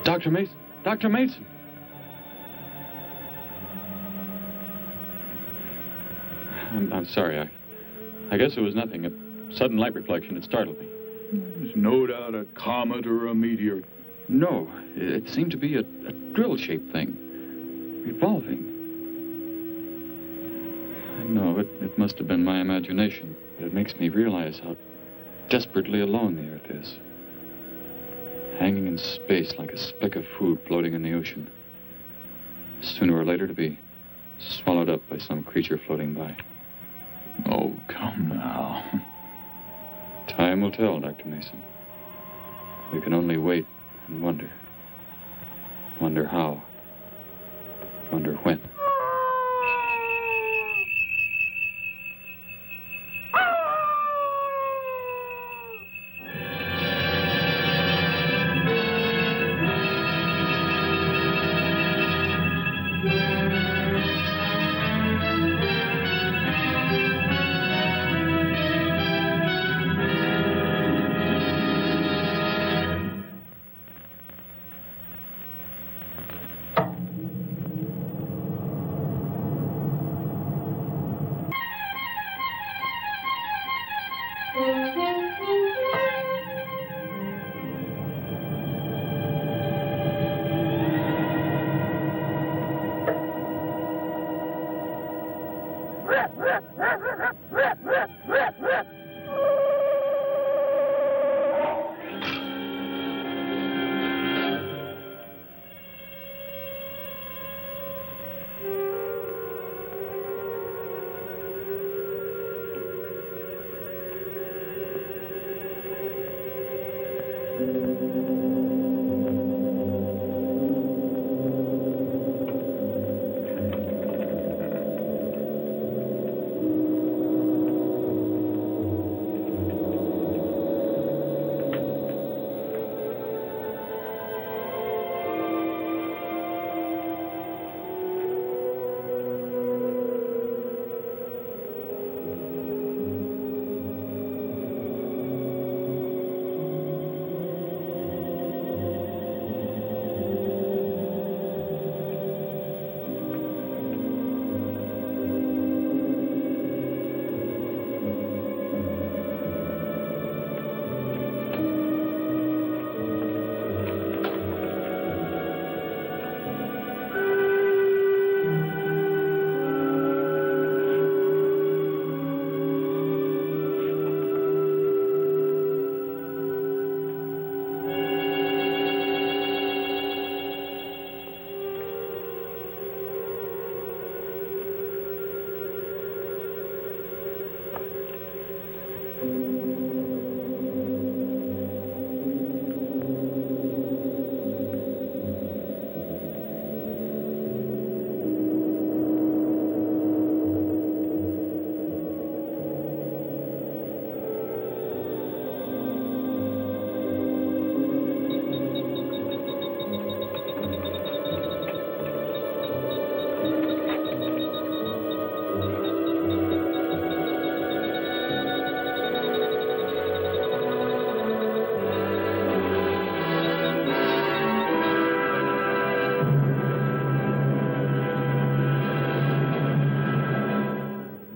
Dr. Mason! Dr. Mason! I'm sorry. I guess it was nothing. A sudden light reflection. It startled me. There's no doubt a comet or a meteor. No, it seemed to be a drill-shaped thing. Revolving. No, it must have been my imagination. But it makes me realize how desperately alone the Earth is. Hanging in space like a speck of food floating in the ocean. Sooner or later to be swallowed up by some creature floating by. Oh, come now. Time will tell, Dr. Mason. We can only wait and wonder. Wonder how. Wonder when.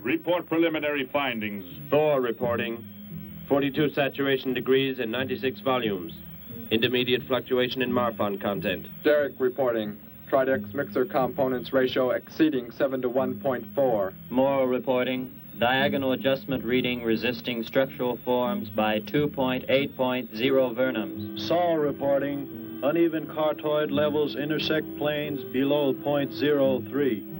Report preliminary findings. Thor reporting. 42 saturation degrees and 96 volumes. Intermediate fluctuation in Marfan content. Derek reporting. Tridex mixer components ratio exceeding 7 to 1.4. Morrow reporting. Diagonal adjustment reading resisting structural forms by 2.8.0 vernums. Saul reporting. Uneven cartoid levels intersect planes below 0.03.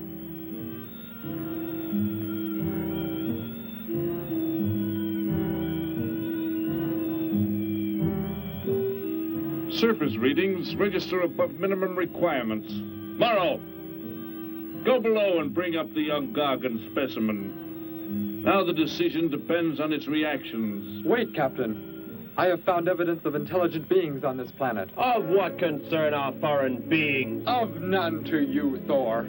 Surface readings register above minimum requirements. Morrow, go below and bring up the young Gargon specimen. Now the decision depends on its reactions. Wait, Captain. I have found evidence of intelligent beings on this planet. Of what concern are foreign beings? Of none to you, Thor.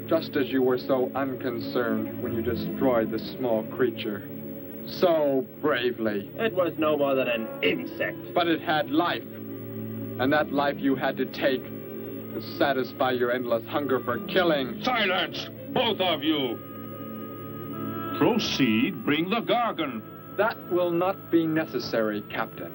Just as you were so unconcerned when you destroyed the small creature. So bravely. It was no more than an insect. But it had life. And that life you had to take to satisfy your endless hunger for killing. Silence, both of you! Proceed, bring the Gargon. That will not be necessary, Captain.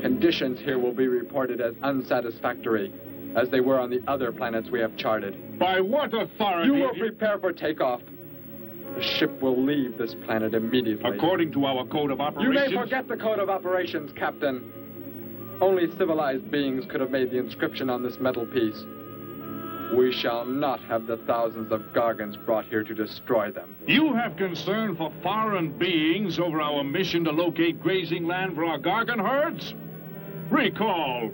Conditions here will be reported as unsatisfactory, as they were on the other planets we have charted. By what authority? You will prepare for takeoff. The ship will leave this planet immediately. According to our code of operations... You may forget the code of operations, Captain. Only civilized beings could have made the inscription on this metal piece. We shall not have the thousands of Gargons brought here to destroy them. You have concern for foreign beings over our mission to locate grazing land for our Gargon herds? Recall,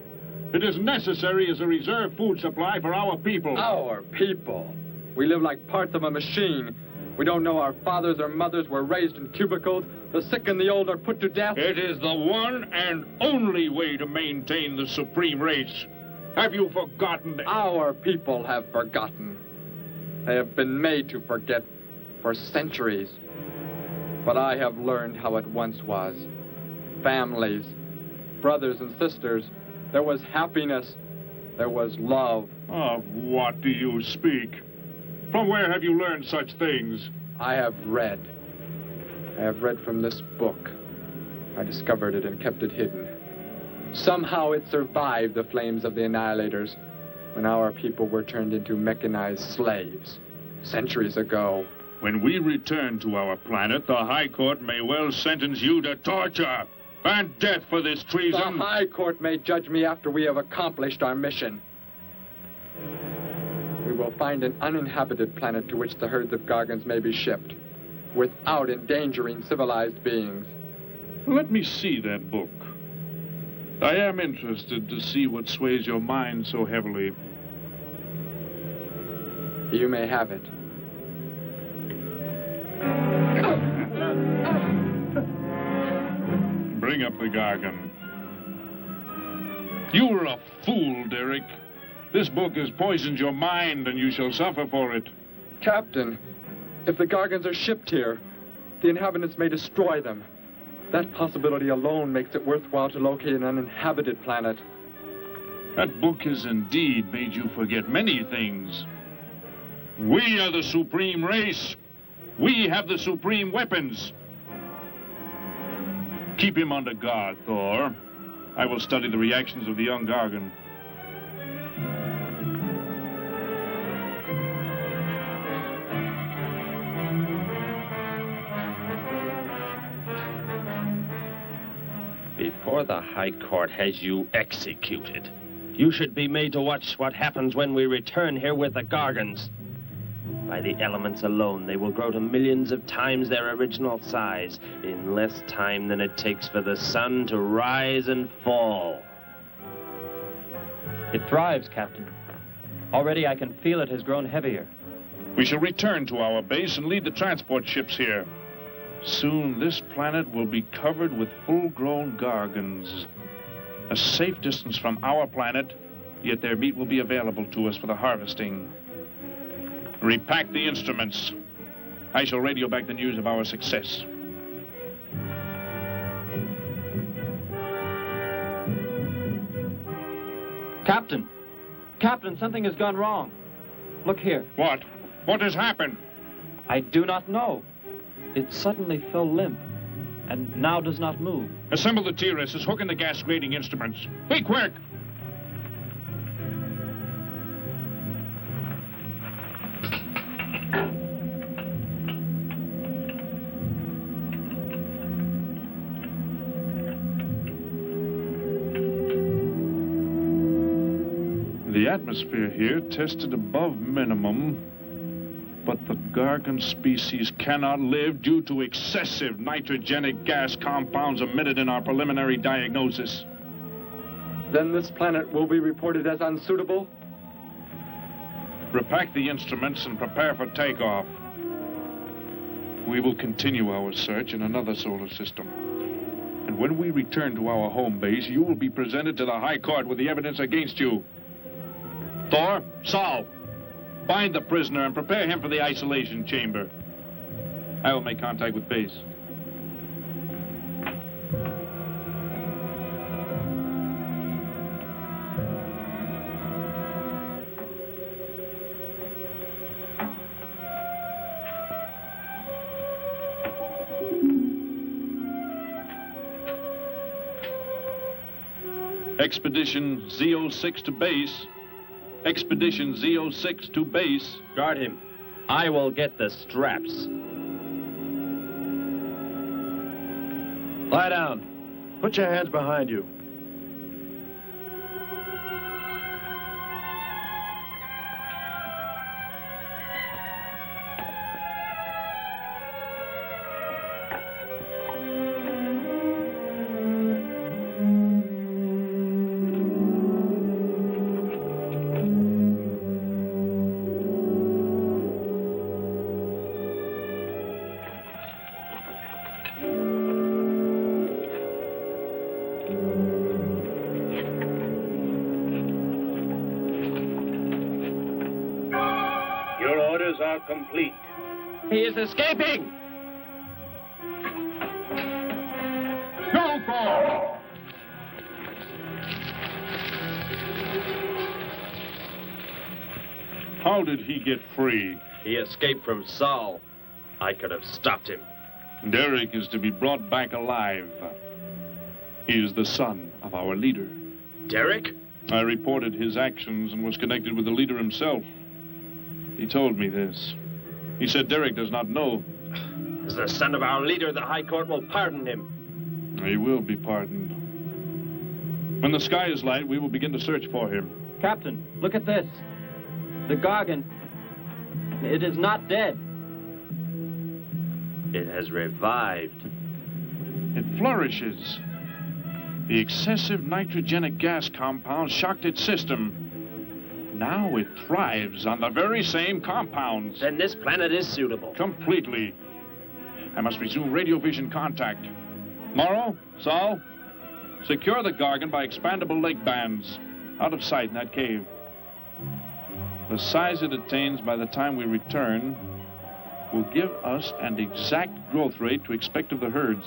it is necessary as a reserve food supply for our people. Our people? We live like parts of a machine. We don't know our fathers or mothers were raised in cubicles. The sick and the old are put to death. It is the one and only way to maintain the supreme race. Have you forgotten? Our people have forgotten. They have been made to forget for centuries. But I have learned how it once was. Families, brothers and sisters. There was happiness. There was love. Of what do you speak? From where have you learned such things? I have read. I have read from this book. I discovered it and kept it hidden. Somehow it survived the flames of the Annihilators when our people were turned into mechanized slaves centuries ago. When we return to our planet, the High Court may well sentence you to torture and death for this treason. The High Court may judge me after we have accomplished our mission. We will find an uninhabited planet to which the herds of Gargons may be shipped, without endangering civilized beings. Let me see that book. I am interested to see what sways your mind so heavily. You may have it. Bring up the Gargon. You were a fool, Derek. This book has poisoned your mind, and you shall suffer for it. Captain, if the Gargons are shipped here, the inhabitants may destroy them. That possibility alone makes it worthwhile to locate an uninhabited planet. That book has indeed made you forget many things. We are the supreme race. We have the supreme weapons. Keep him under guard, Thor. I will study the reactions of the young Gargon. Before the High Court has you executed, you should be made to watch what happens when we return here with the Gargons. By the elements alone, they will grow to millions of times their original size in less time than it takes for the sun to rise and fall. It thrives, Captain. Already I can feel it has grown heavier. We shall return to our base and lead the transport ships here. Soon this planet will be covered with full-grown Gargons. A safe distance from our planet, yet their meat will be available to us for the harvesting. Repack the instruments. I shall radio back the news of our success. Captain! Captain, something has gone wrong. Look here. What? What has happened? I do not know. It suddenly fell limp, and now does not move. Assemble the TRSs, hook in the gas grading instruments. Be quick! The atmosphere here tested above minimum, but the Gargon species cannot live due to excessive nitrogenic gas compounds emitted in our preliminary diagnosis. Then this planet will be reported as unsuitable? Repack the instruments and prepare for takeoff. We will continue our search in another solar system. And when we return to our home base, you will be presented to the High Court with the evidence against you. Thor, Saul, find the prisoner and prepare him for the isolation chamber. I will make contact with base. Expedition Z06 to base. Expedition Z06 to base. Guard him. I will get the straps. Lie down. Put your hands behind you. Are complete. He is escaping! Go for! How did he get free? He escaped from Saul. I could have stopped him. Derek is to be brought back alive. He is the son of our leader. Derek? I reported his actions and was connected with the leader himself. He told me this. He said Derek does not know. As the son of our leader, the High Court will pardon him. He will be pardoned. When the sky is light, we will begin to search for him. Captain, look at this. The Gargon. It is not dead. It has revived. It flourishes. The excessive nitrogenic gas compound shocked its system. Now it thrives on the very same compounds. Then this planet is suitable. Completely. I must resume radio vision contact. Morrow, Saul, secure the Gargon by expandable leg bands. Out of sight in that cave. The size it attains by the time we return will give us an exact growth rate to expect of the herds.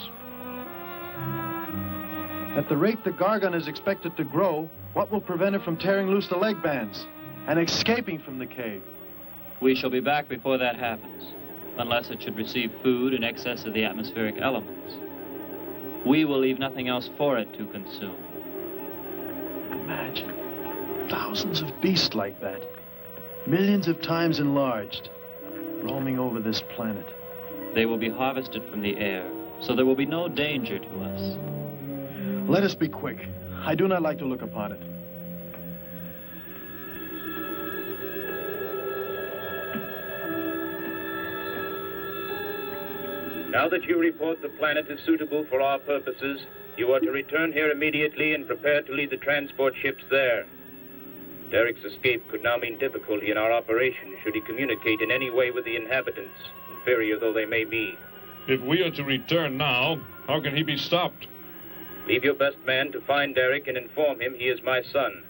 At the rate the Gargon is expected to grow, what will prevent it from tearing loose the leg bands and escaping from the cave? We shall be back before that happens, unless it should receive food in excess of the atmospheric elements. We will leave nothing else for it to consume. Imagine thousands of beasts like that, millions of times enlarged, roaming over this planet. They will be harvested from the air, so there will be no danger to us. Let us be quick. I do not like to look upon it. Now that you report the planet is suitable for our purposes, you are to return here immediately and prepare to lead the transport ships there. Derek's escape could now mean difficulty in our operation should he communicate in any way with the inhabitants, inferior though they may be. If we are to return now, how can he be stopped? Leave your best man to find Derek and inform him he is my son.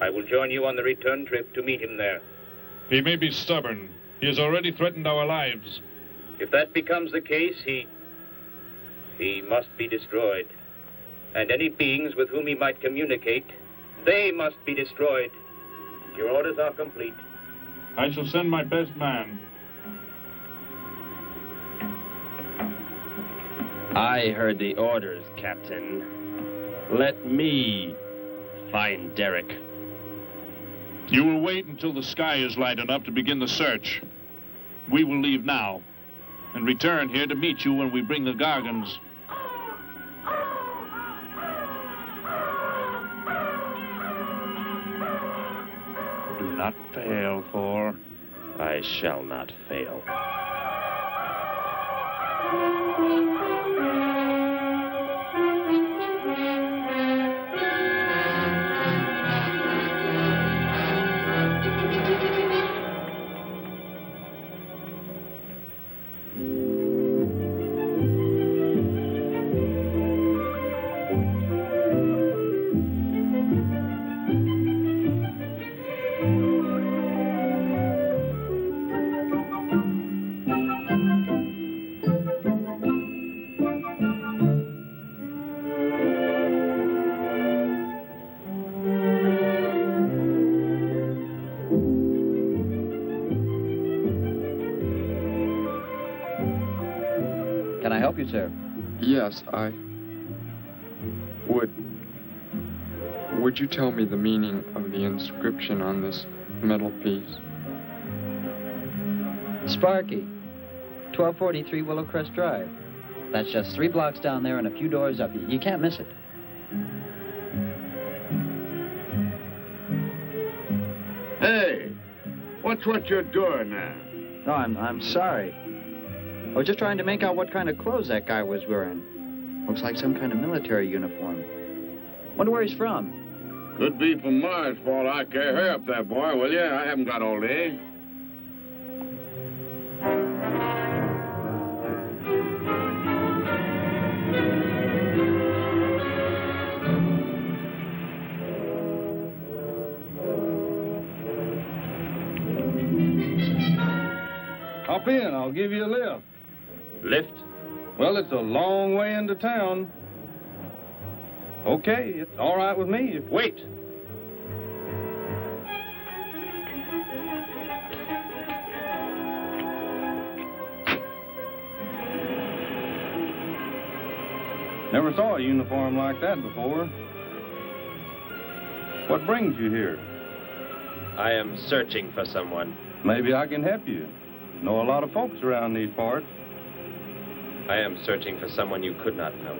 I will join you on the return trip to meet him there. He may be stubborn. He has already threatened our lives. If that becomes the case, he must be destroyed. And any beings with whom he might communicate, they must be destroyed. Your orders are complete. I shall send my best man. I heard the orders, Captain. Let me find Derek. You will wait until the sky is light enough to begin the search. We will leave now and return here to meet you when we bring the Gargons. Do not fail, Thor. I shall not fail. Can I help you, sir? Yes, I would Would you tell me the meaning of the inscription on this metal piece? Sparky, 1243 Willowcrest Drive. That's just 3 blocks down there and a few doors up. You can't miss it. Hey, what's what you're doing now? No, I'm sorry. I was just trying to make out what kind of clothes that guy was wearing. Looks like some kind of military uniform. Wonder where he's from. Could be from Mars, for all I care. Hurry up there, boy, will you? I haven't got all day. Hop in, I'll give you a lift. Lift? Well, it's a long way into town. Okay, it's all right with me. Wait. Never saw a uniform like that before. What brings you here? I am searching for someone. Maybe I can help you. Know a lot of folks around these parts. I am searching for someone you could not know.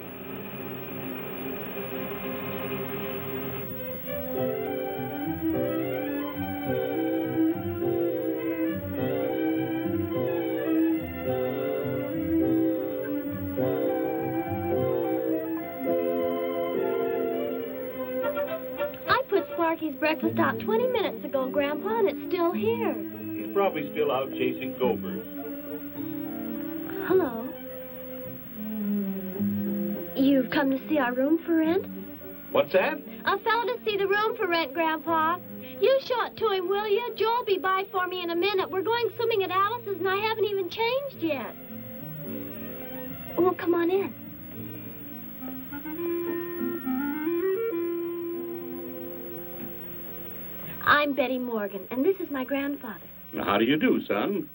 I put Sparky's breakfast out 20 minutes ago, Grandpa, and it's still here. He's probably still out chasing gophers. Hello. You've come to see our room for rent? What's that? A fellow to see the room for rent, Grandpa. You show it to him, will you? Joe'll be by for me in a minute. We're going swimming at Alice's, and I haven't even changed yet. Well, come on in. I'm Betty Morgan, and this is my grandfather. How do you do, son?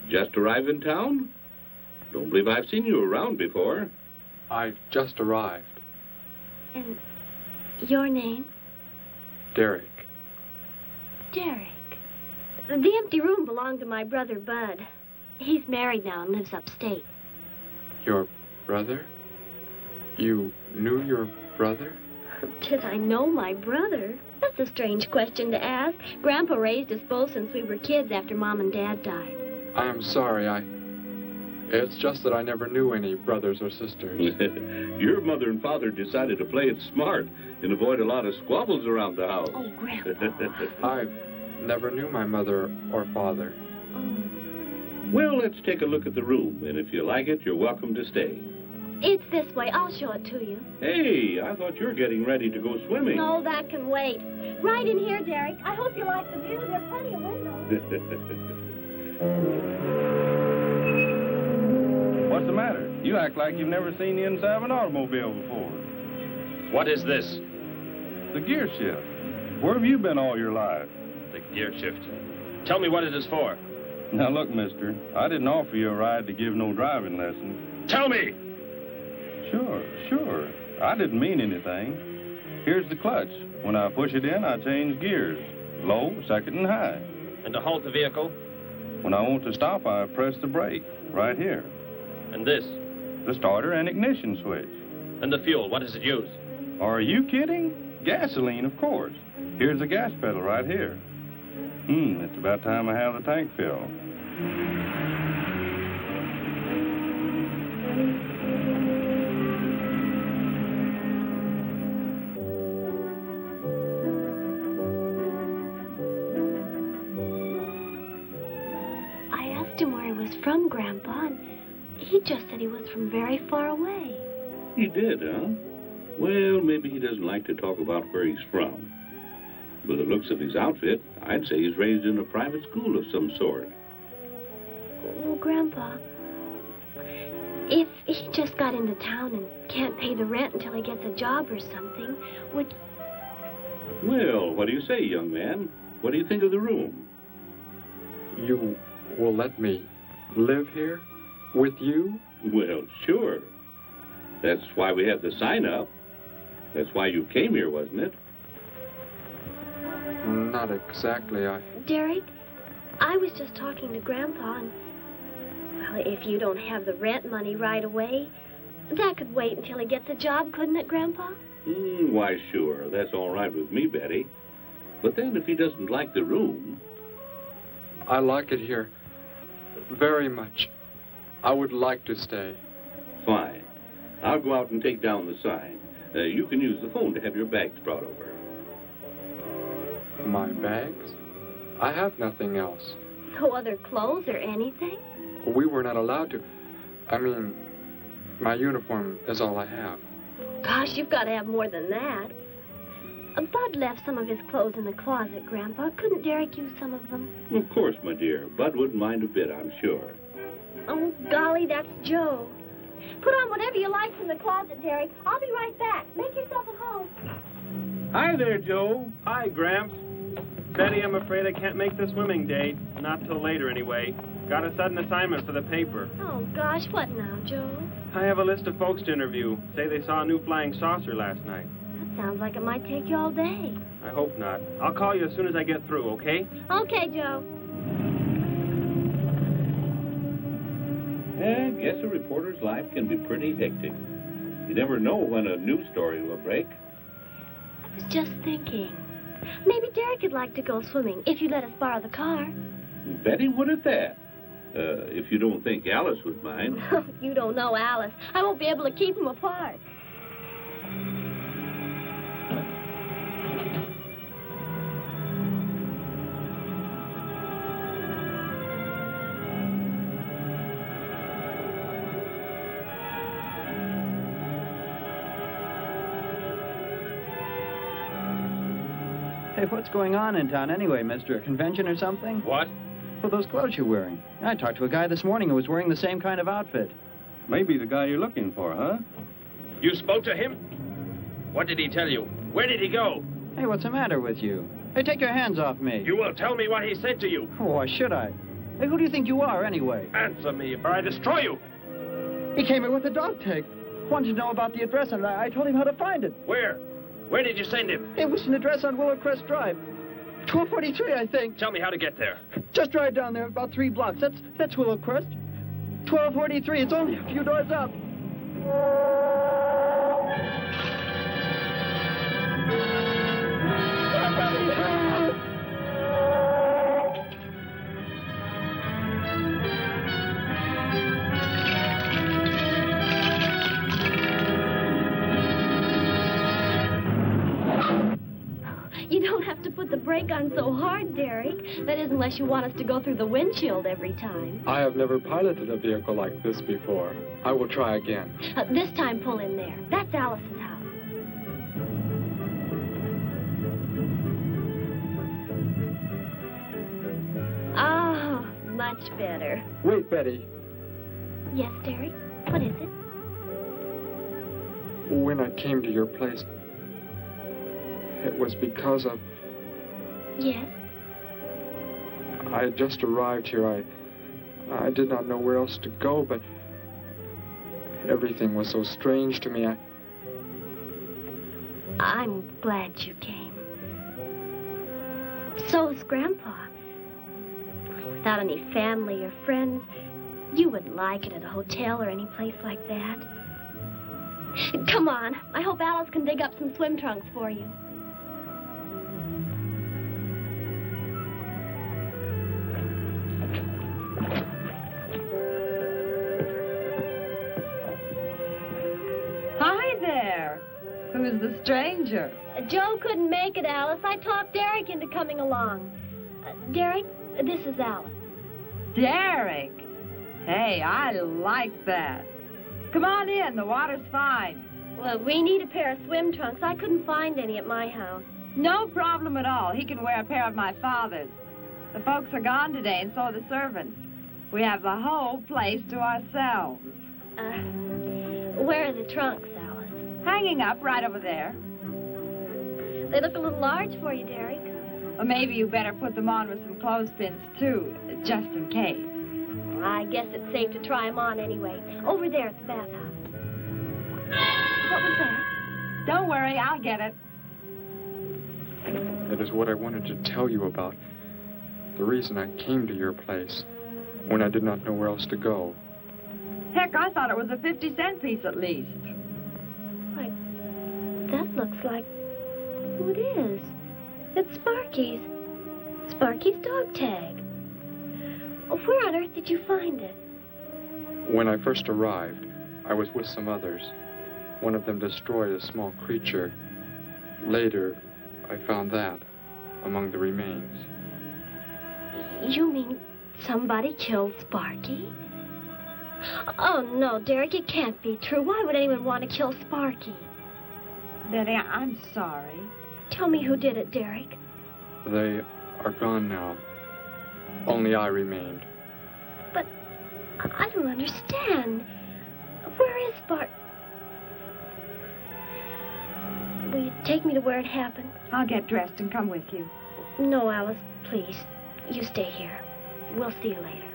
Just arrived in town? Don't believe I've seen you around before. I just arrived. And your name? Derek. Derek. The empty room belonged to my brother, Bud. He's married now and lives upstate. Your brother? You knew your brother? Did I know my brother? That's a strange question to ask. Grandpa raised us both since we were kids after Mom and Dad died. I am sorry, It's just that I never knew any brothers or sisters. Your mother and father decided to play it smart and avoid a lot of squabbles around the house. Oh, Grandpa. I never knew my mother or father. Oh. Well, let's take a look at the room, and if you like it, you're welcome to stay. It's this way. I'll show it to you. Hey, I thought you were getting ready to go swimming. No, that can wait. Right in here, Derek. I hope you like the view. There are plenty of windows. What's the matter? You act like you've never seen the inside of an automobile before. What is this? The gear shift. Where have you been all your life? The gear shift. Tell me what it is for. Now, look, mister, I didn't offer you a ride to give no driving lessons. Tell me! Sure. I didn't mean anything. Here's the clutch. When I push it in, I change gears. Low, second, and high. And to halt the vehicle? When I want to stop, I press the brake, right here. And this? The starter and ignition switch. And the fuel, what does it use? Are you kidding? Gasoline, of course. Here's the gas pedal right here. It's about time I have the tank filled. I asked him where he was from, Grandpa, and he just said he was from very far away. He did, huh? Well, maybe he doesn't like to talk about where he's from. By the looks of his outfit, I'd say he's raised in a private school of some sort. Well, Grandpa, if he just got into town and can't pay the rent until he gets a job or something, would... Well, what do you say, young man? What do you think of the room? You will let me live here with you? Well, sure. That's why we have the sign up. That's why you came here, wasn't it? Not exactly. Derek, I was just talking to Grandpa, and, well, if you don't have the rent money right away, that could wait until he gets a job, couldn't it, Grandpa? Why, sure. That's all right with me, Betty. But then if he doesn't like the room... I like it here very much. I would like to stay. Fine. I'll go out and take down the sign. You can use the phone to have your bags brought over. My bags? I have nothing else. No other clothes or anything? We were not allowed to. I mean, my uniform is all I have. Gosh, you've got to have more than that. Bud left some of his clothes in the closet, Grandpa. Couldn't Derek use some of them? Of course, my dear. Bud wouldn't mind a bit, I'm sure. Oh, golly, that's Joe. Put on whatever you like from the closet, Derek. I'll be right back. Make yourself at home. Hi there, Joe. Hi, Gramps. Betty, I'm afraid I can't make the swimming date. Not till later, anyway. Got a sudden assignment for the paper. Oh, gosh, what now, Joe? I have a list of folks to interview. Say they saw a new flying saucer last night. That sounds like it might take you all day. I hope not. I'll call you as soon as I get through, okay? Okay, Joe. I guess a reporter's life can be pretty hectic. You never know when a news story will break. I was just thinking. Maybe Derek would like to go swimming if you let us borrow the car. Betty would at that. If you don't think Alice would mind. You don't know Alice. I won't be able to keep them apart. Hey, what's going on in town anyway, mister? A convention or something? What? Well, those clothes you're wearing. I talked to a guy this morning who was wearing the same kind of outfit. Maybe the guy you're looking for, huh? You spoke to him? What did he tell you? Where did he go? Hey, what's the matter with you? Hey, take your hands off me. You will tell me what he said to you. Oh, why should I? Hey, who do you think you are, anyway? Answer me, or I destroy you. He came in with a dog tag. Wanted to know about the address, and I told him how to find it. Where? Where did you send him? It was an address on Willow Crest Drive. 1243, I think. Tell me how to get there. Just drive down there, about 3 blocks. That's Willow Crest. 1243, it's only a few doors up. You don't have to put the brake on so hard, Derek. That is, unless you want us to go through the windshield every time. I have never piloted a vehicle like this before. I will try again. This time, pull in there. That's Alice's house. Oh, much better. Wait, Betty. Yes, Derek? What is it? When I came to your place, it was because of... Yes? I had just arrived here. I did not know where else to go, but everything was so strange to me. I'm glad you came. So is Grandpa. Without any family or friends, you wouldn't like it at a hotel or any place like that. Come on. I hope Alice can dig up some swim trunks for you. Hi there. Who's the stranger? Joe couldn't make it, Alice. I talked Derek into coming along. Derek, this is Alice. Derek. Hey, I like that. Come on in. The water's fine. Well, we need a pair of swim trunks. I couldn't find any at my house. No problem at all. He can wear a pair of my father's. The folks are gone today, and so are the servants. We have the whole place to ourselves. Where are the trunks, Alice? Hanging up right over there. They look a little large for you, Derek. Well, maybe you better put them on with some clothespins, too, just in case. Well, I guess it's safe to try them on anyway. Over there at the bathhouse. What was that? Don't worry, I'll get it. It is what I wanted to tell you about. The reason I came to your place when I did not know where else to go. Heck, I thought it was a 50-cent piece at least. Why, that looks like... who it is. It's Sparky's. Sparky's dog tag. Where on earth did you find it? When I first arrived, I was with some others. One of them destroyed a small creature. Later, I found that among the remains. You mean somebody killed Sparky? Oh, no, Derek, it can't be true. Why would anyone want to kill Sparky? Betty, I'm sorry. Tell me who did it, Derek. They are gone now. Only I remained. But I don't understand. Where is Sparky? Will you take me to where it happened? I'll get dressed and come with you. No, Alice, please. You stay here. We'll see you later.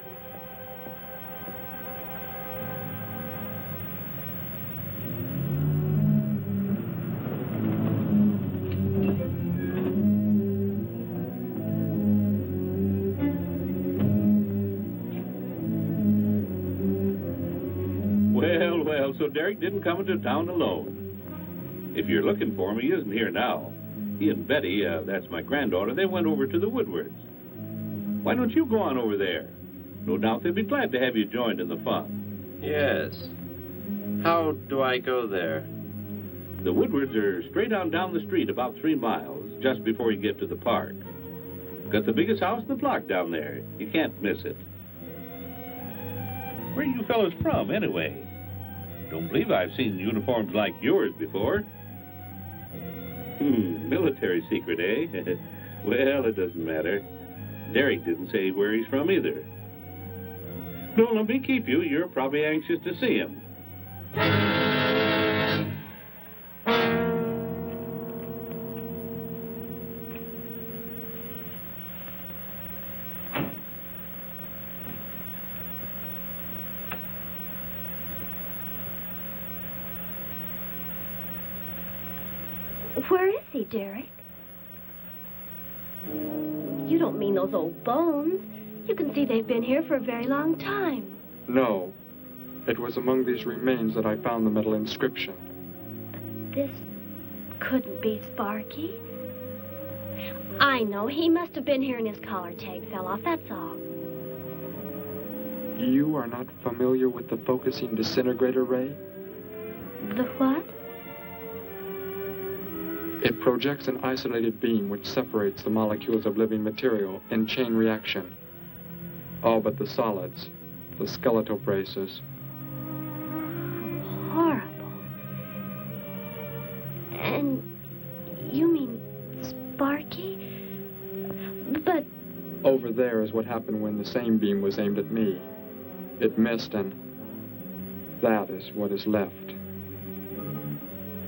Well, so Derek didn't come into town alone. If you're looking for him, he isn't here now. He and Betty, that's my granddaughter, they went over to the Woodwards. Why don't you go on over there? No doubt they'd be glad to have you joined in the fun. Yes. How do I go there? The Woodwards are straight on down the street about 3 miles, just before you get to the park. Got the biggest house in the block down there. You can't miss it. Where are you fellas from, anyway? Don't believe I've seen uniforms like yours before. Military secret, eh? Well, it doesn't matter. Derek didn't say where he's from either. Don't let me keep you. You're probably anxious to see him. Where is he, Derek? You don't mean those old bones. You can see they've been here for a very long time. No. It was among these remains that I found the metal inscription. But this couldn't be Sparky. I know. He must have been here and his collar tag fell off, that's all. You are not familiar with the focusing disintegrator ray? The what? It projects an isolated beam which separates the molecules of living material in chain reaction. All but the solids, the skeletal braces. Horrible. And you mean Sparky? But... Over there is what happened when the same beam was aimed at me. It missed, and that is what is left.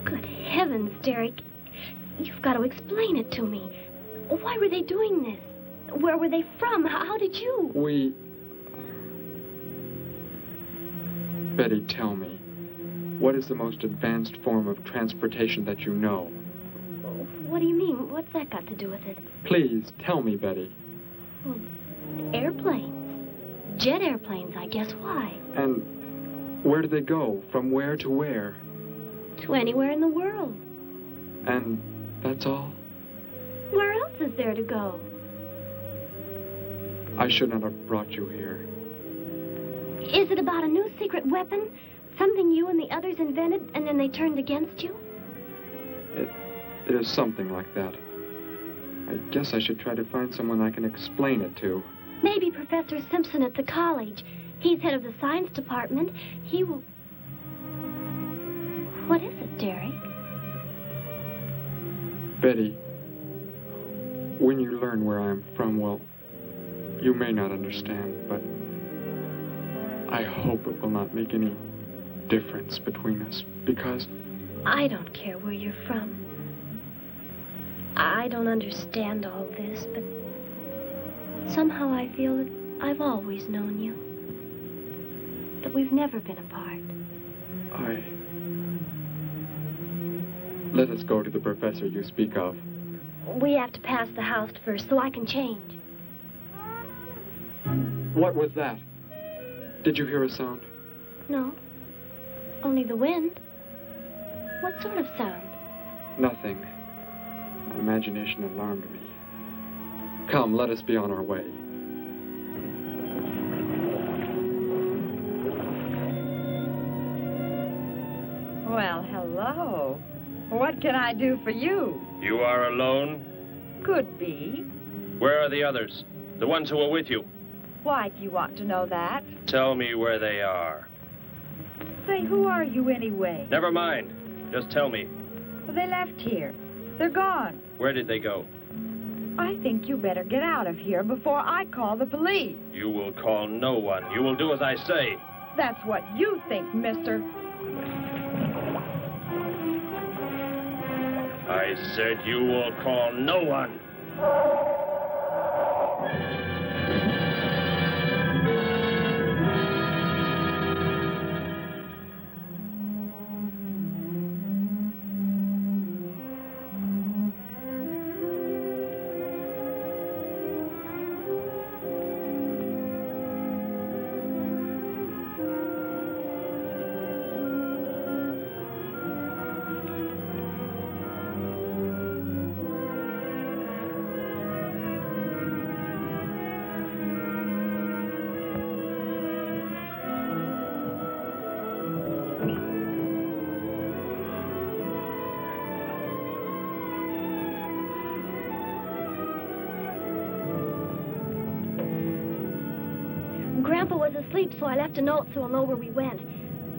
Good heavens, Derek. You've got to explain it to me. Why were they doing this? Where were they from? How did you? Betty, tell me, what is the most advanced form of transportation that you know? What do you mean? What's that got to do with it? Please, tell me, Betty. Well, airplanes. Jet airplanes, I guess. Why? And where do they go? From where to where? To anywhere in the world. And that's all? Where else is there to go? I should not have brought you here. Is it about a new secret weapon? Something you and the others invented and then they turned against you? It is something like that. I guess I should try to find someone I can explain it to. Maybe Professor Simpson at the college. He's head of the science department. He will... What is it, Derek? Betty, when you learn where I am from, well, you may not understand, but I hope it will not make any difference between us, because... I don't care where you're from. I don't understand all this, but somehow I feel that I've always known you. That we've never been apart. Let us go to the professor you speak of. We have to pass the house first so I can change. What was that? Did you hear a sound? No. Only the wind. What sort of sound? Nothing. My imagination alarmed me. Come, let us be on our way. Well, hello. What can I do for you? You are alone? Could be. Where are the others? The ones who were with you? Why do you want to know that? Tell me where they are. Say, who are you anyway? Never mind. Just tell me. Well, they left here. They're gone. Where did they go? I think you better get out of here before I call the police. You will call no one. You will do as I say. That's what you think, mister. I said you will call no one. Grandpa was asleep, so I left a note so he'll know where we went.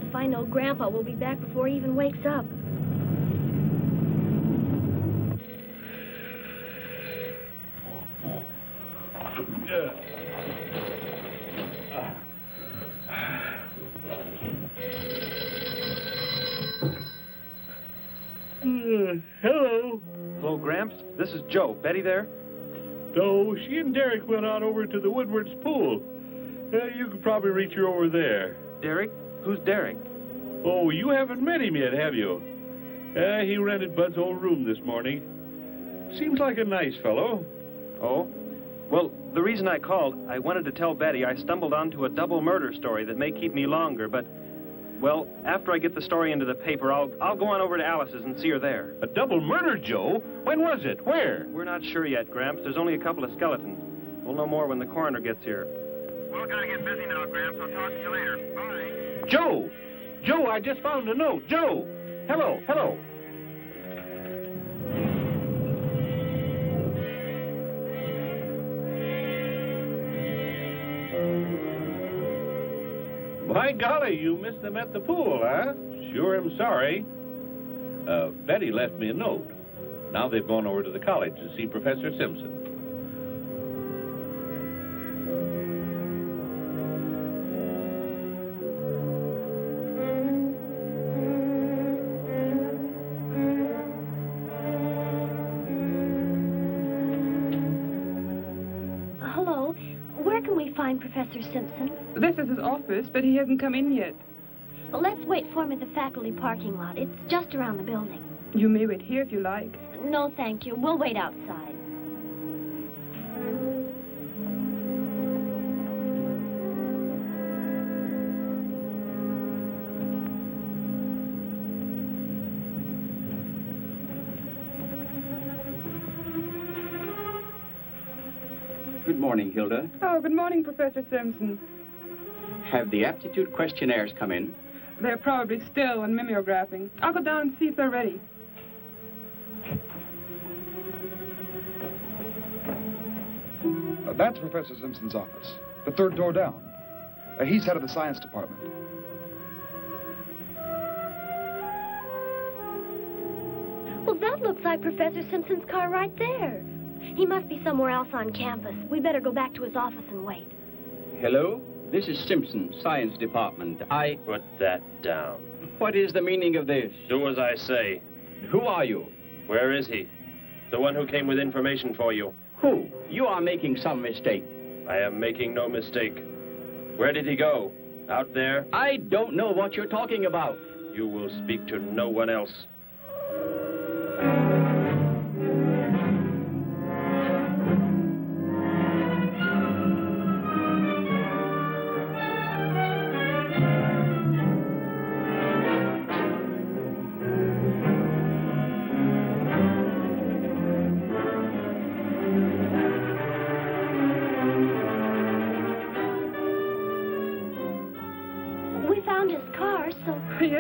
If I know Grandpa, we'll be back before he even wakes up. Hello. Hello, Gramps. This is Joe. Betty there? No, she and Derek went out over to the Woodward's pool. You could probably reach her over there. Derek? Who's Derek? Oh, you haven't met him yet, have you? He rented Bud's old room this morning. Seems like a nice fellow. Oh? Well, the reason I called, I wanted to tell Betty I stumbled onto a double murder story that may keep me longer, but, well, after I get the story into the paper, I'll go on over to Alice's and see her there. A double murder, Joe? When was it? Where? We're not sure yet, Gramps. There's only a couple of skeletons. We'll know more when the coroner gets here. Well, gotta get busy now, Gramps. I'll talk to you later. Bye. Joe! Joe, I just found a note. Joe! Hello, hello. By golly, you missed them at the pool, huh? Sure am sorry. Betty left me a note. Now they've gone over to the college to see Professor Simpson. Hello. Where can we find Professor Simpson? This is his office, but he hasn't come in yet. Well, let's wait for him at the faculty parking lot. It's just around the building. You may wait here if you like. No, thank you. We'll wait outside. Good morning, Hilda. Oh, good morning, Professor Simpson. Have the aptitude questionnaires come in? They're probably still in mimeographing. I'll go down and see if they're ready. That's Professor Simpson's office, the third door down. He's head of the science department. Well, that looks like Professor Simpson's car right there. He must be somewhere else on campus. We better go back to his office and wait. Hello? This is Simpson, science department. Put that down. What is the meaning of this? Do as I say. Who are you? Where is he? The one who came with information for you. Who? You are making some mistake. I am making no mistake. Where did he go? Out there? I don't know what you're talking about. You will speak to no one else.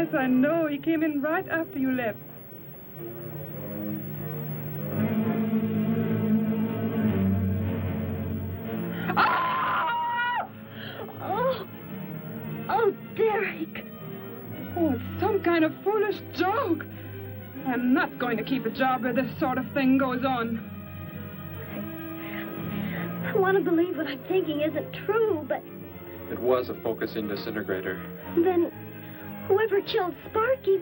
Yes, I know. He came in right after you left. Oh, Derek. Oh, it's some kind of foolish joke. I'm not going to keep a job where this sort of thing goes on. I want to believe what I'm thinking isn't true, but It was a focusing disintegrator. then whoever killed Sparky...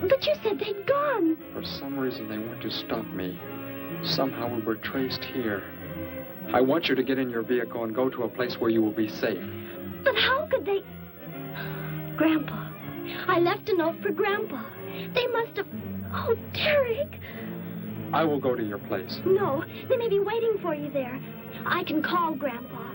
But you said they'd gone. For some reason, they went to stop me. Somehow we were traced here. I want you to get in your vehicle and go to a place where you will be safe. But how could they... Grandpa. I left a note for Grandpa. They must have... Oh, Derek. I will go to your place. No, they may be waiting for you there. I can call Grandpa.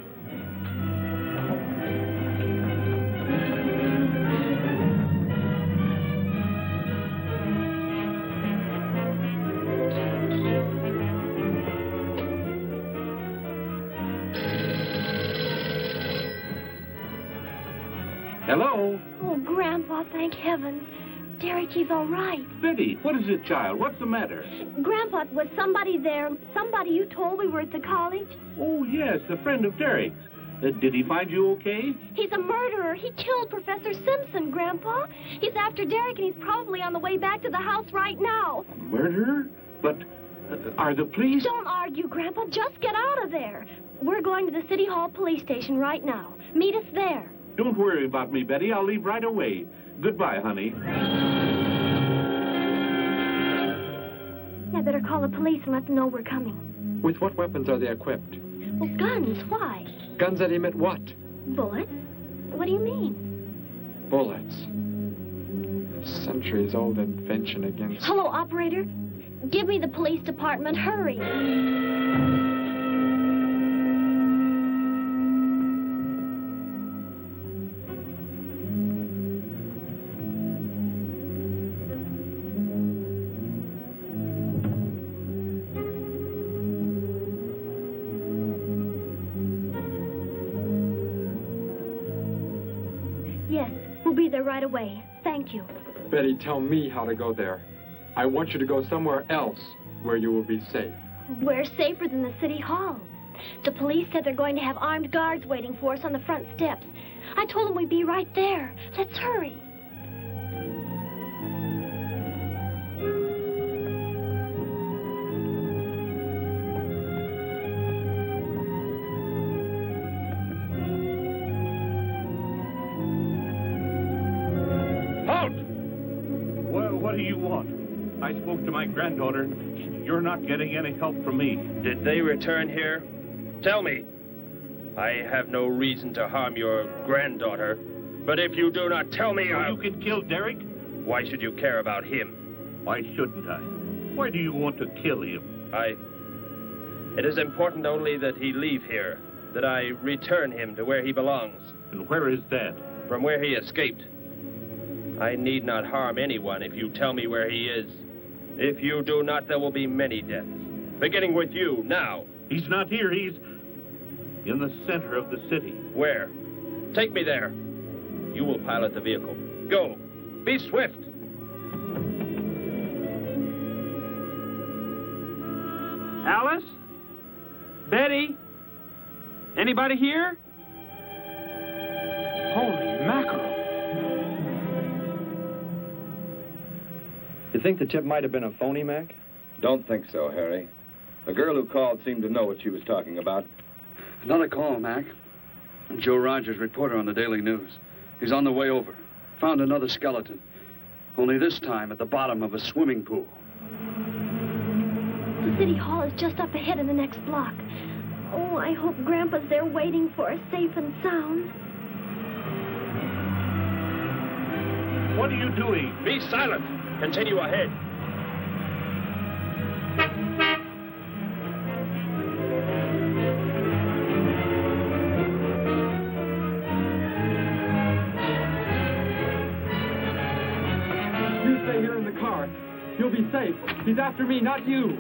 Hello? Oh, Grandpa, thank heavens. Derek, he's all right. Betty, what is it, child? What's the matter? Grandpa, was somebody there? Somebody you told we were at the college? Oh, yes, a friend of Derek's. Did he find you okay? He's a murderer. He killed Professor Simpson, Grandpa. He's after Derek, and he's probably on the way back to the house right now. Murderer? But are the police... Don't argue, Grandpa. Just get out of there. We're going to the City Hall police station right now. Meet us there. Don't worry about me, Betty. I'll leave right away. Goodbye, honey. I better call the police and let them know we're coming. With what weapons are they equipped? Well, guns. Why? Guns that emit what? Bullets? What do you mean? Bullets. A centuries-old invention against... Hello, operator. Give me the police department. Hurry. Yes, we'll be there right away. Thank you. Betty, tell me how to go there. I want you to go somewhere else where you will be safe. We're safer than the City Hall. The police said they're going to have armed guards waiting for us on the front steps. I told them we'd be right there. Let's hurry. What do you want? I spoke to my granddaughter. You're not getting any help from me. Did they return here? Tell me. I have no reason to harm your granddaughter, but if you do not tell me, You can kill Derek? Why should you care about him? Why shouldn't I? Why do you want to kill him? It is important only that he leave here, that I return him to where he belongs. And where is that? From where he escaped. I need not harm anyone if you tell me where he is. If you do not, there will be many deaths. Beginning with you, now. He's not here. He's in the center of the city. Where? Take me there. You will pilot the vehicle. Go. Be swift. Alice? Betty? Anybody here? Holy mackerel. You think the tip might have been a phony, Mac? Don't think so, Harry. The girl who called seemed to know what she was talking about. Another call, Mac. Joe Rogers, reporter on the Daily News. He's on the way over. Found another skeleton. Only this time at the bottom of a swimming pool. The City Hall is just up ahead in the next block. Oh, I hope Grandpa's there waiting for us safe and sound. What are you doing? Be silent. Continue ahead. You stay here in the car. You'll be safe. He's after me, not you.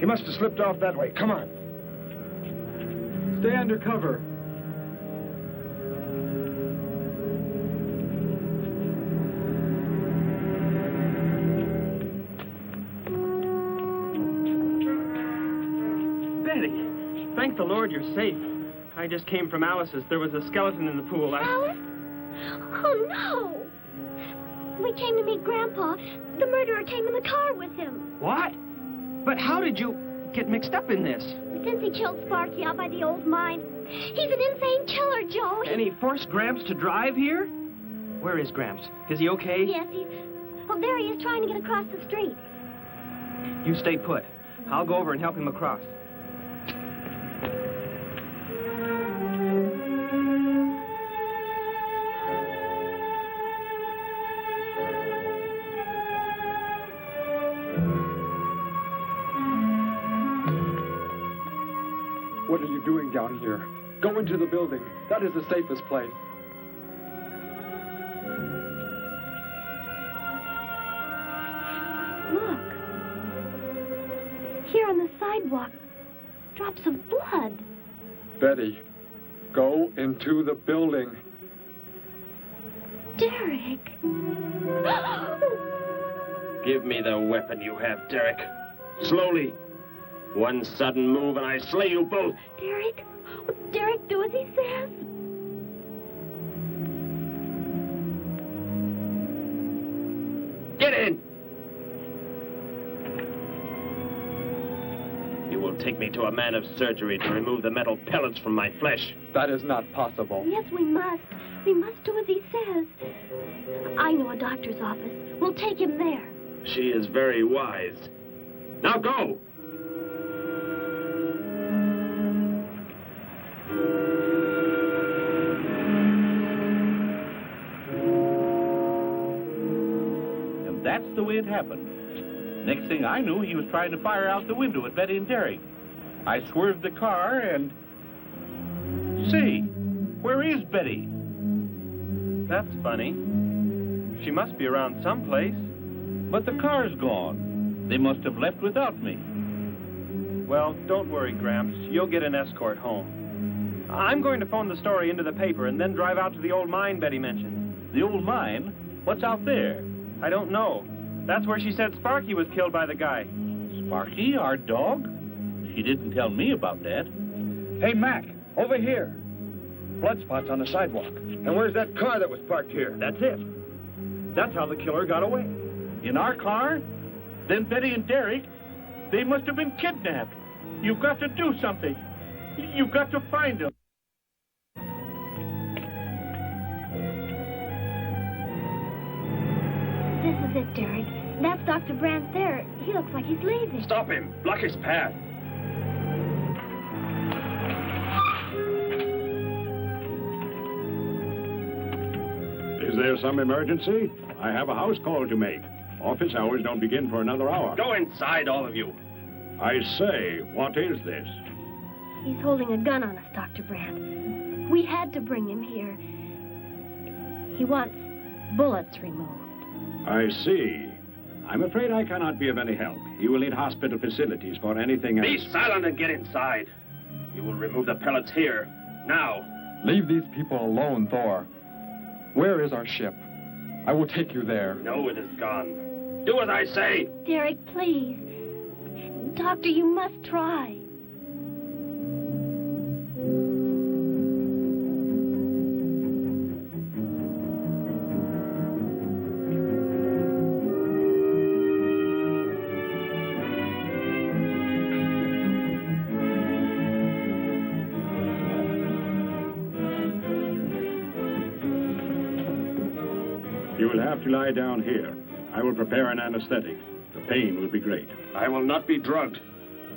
He must have slipped off that way. Come on. Stay under cover. Betty, thank the Lord you're safe. I just came from Alice's. There was a skeleton in the pool. Alice? Oh, no. We came to meet Grandpa. The murderer came in the car with him. What? But how did you get mixed up in this? Since he killed Sparky out by the old mine. He's an insane killer, Joe. And he forced Gramps to drive here? Where is Gramps? Is he okay? Yes, he's... Oh, there he is trying to get across the street. You stay put. I'll go over and help him across. What are you doing down here? Go into the building. That is the safest place. Look. Here on the sidewalk. Drops of blood. Betty, go into the building. Derek. Give me the weapon you have, Derek. Slowly. One sudden move and I slay you both. Derek? Derek, do as he says. Get in! You will take me to a man of surgery to remove the metal pellets from my flesh. That is not possible. Yes, we must. We must do as he says. I know a doctor's office. We'll take him there. She is very wise. Now go! That's the way it happened. Next thing I knew, he was trying to fire out the window at Betty and Derek. I swerved the car and... Say, where is Betty? That's funny. She must be around someplace. But the car's gone. They must have left without me. Well, don't worry, Gramps. You'll get an escort home. I'm going to phone the story into the paper and then drive out to the old mine Betty mentioned. The old mine? What's out there? I don't know. That's where she said Sparky was killed by the guy. Sparky, our dog? She didn't tell me about that. Hey, Mac, over here. Blood spots on the sidewalk. And where's that car that was parked here? That's it. That's how the killer got away. In our car? Then Betty and Derek, they must have been kidnapped. You've got to do something. You've got to find them. This is it, Derek. That's Dr. Brandt there. He looks like he's leaving. Stop him! Block his path! Is there some emergency? I have a house call to make. Office hours don't begin for another hour. Go inside, all of you. I say, what is this? He's holding a gun on us, Dr. Brandt. We had to bring him here. He wants bullets removed. I see. I'm afraid I cannot be of any help. You will need hospital facilities for anything else. Be silent and get inside. You will remove the pellets here, now. Leave these people alone, Thor. Where is our ship? I will take you there. No, it is gone. Do as I say. Derek, please. Doctor, you must try. You will have to lie down here. I will prepare an anesthetic. The pain will be great. I will not be drugged.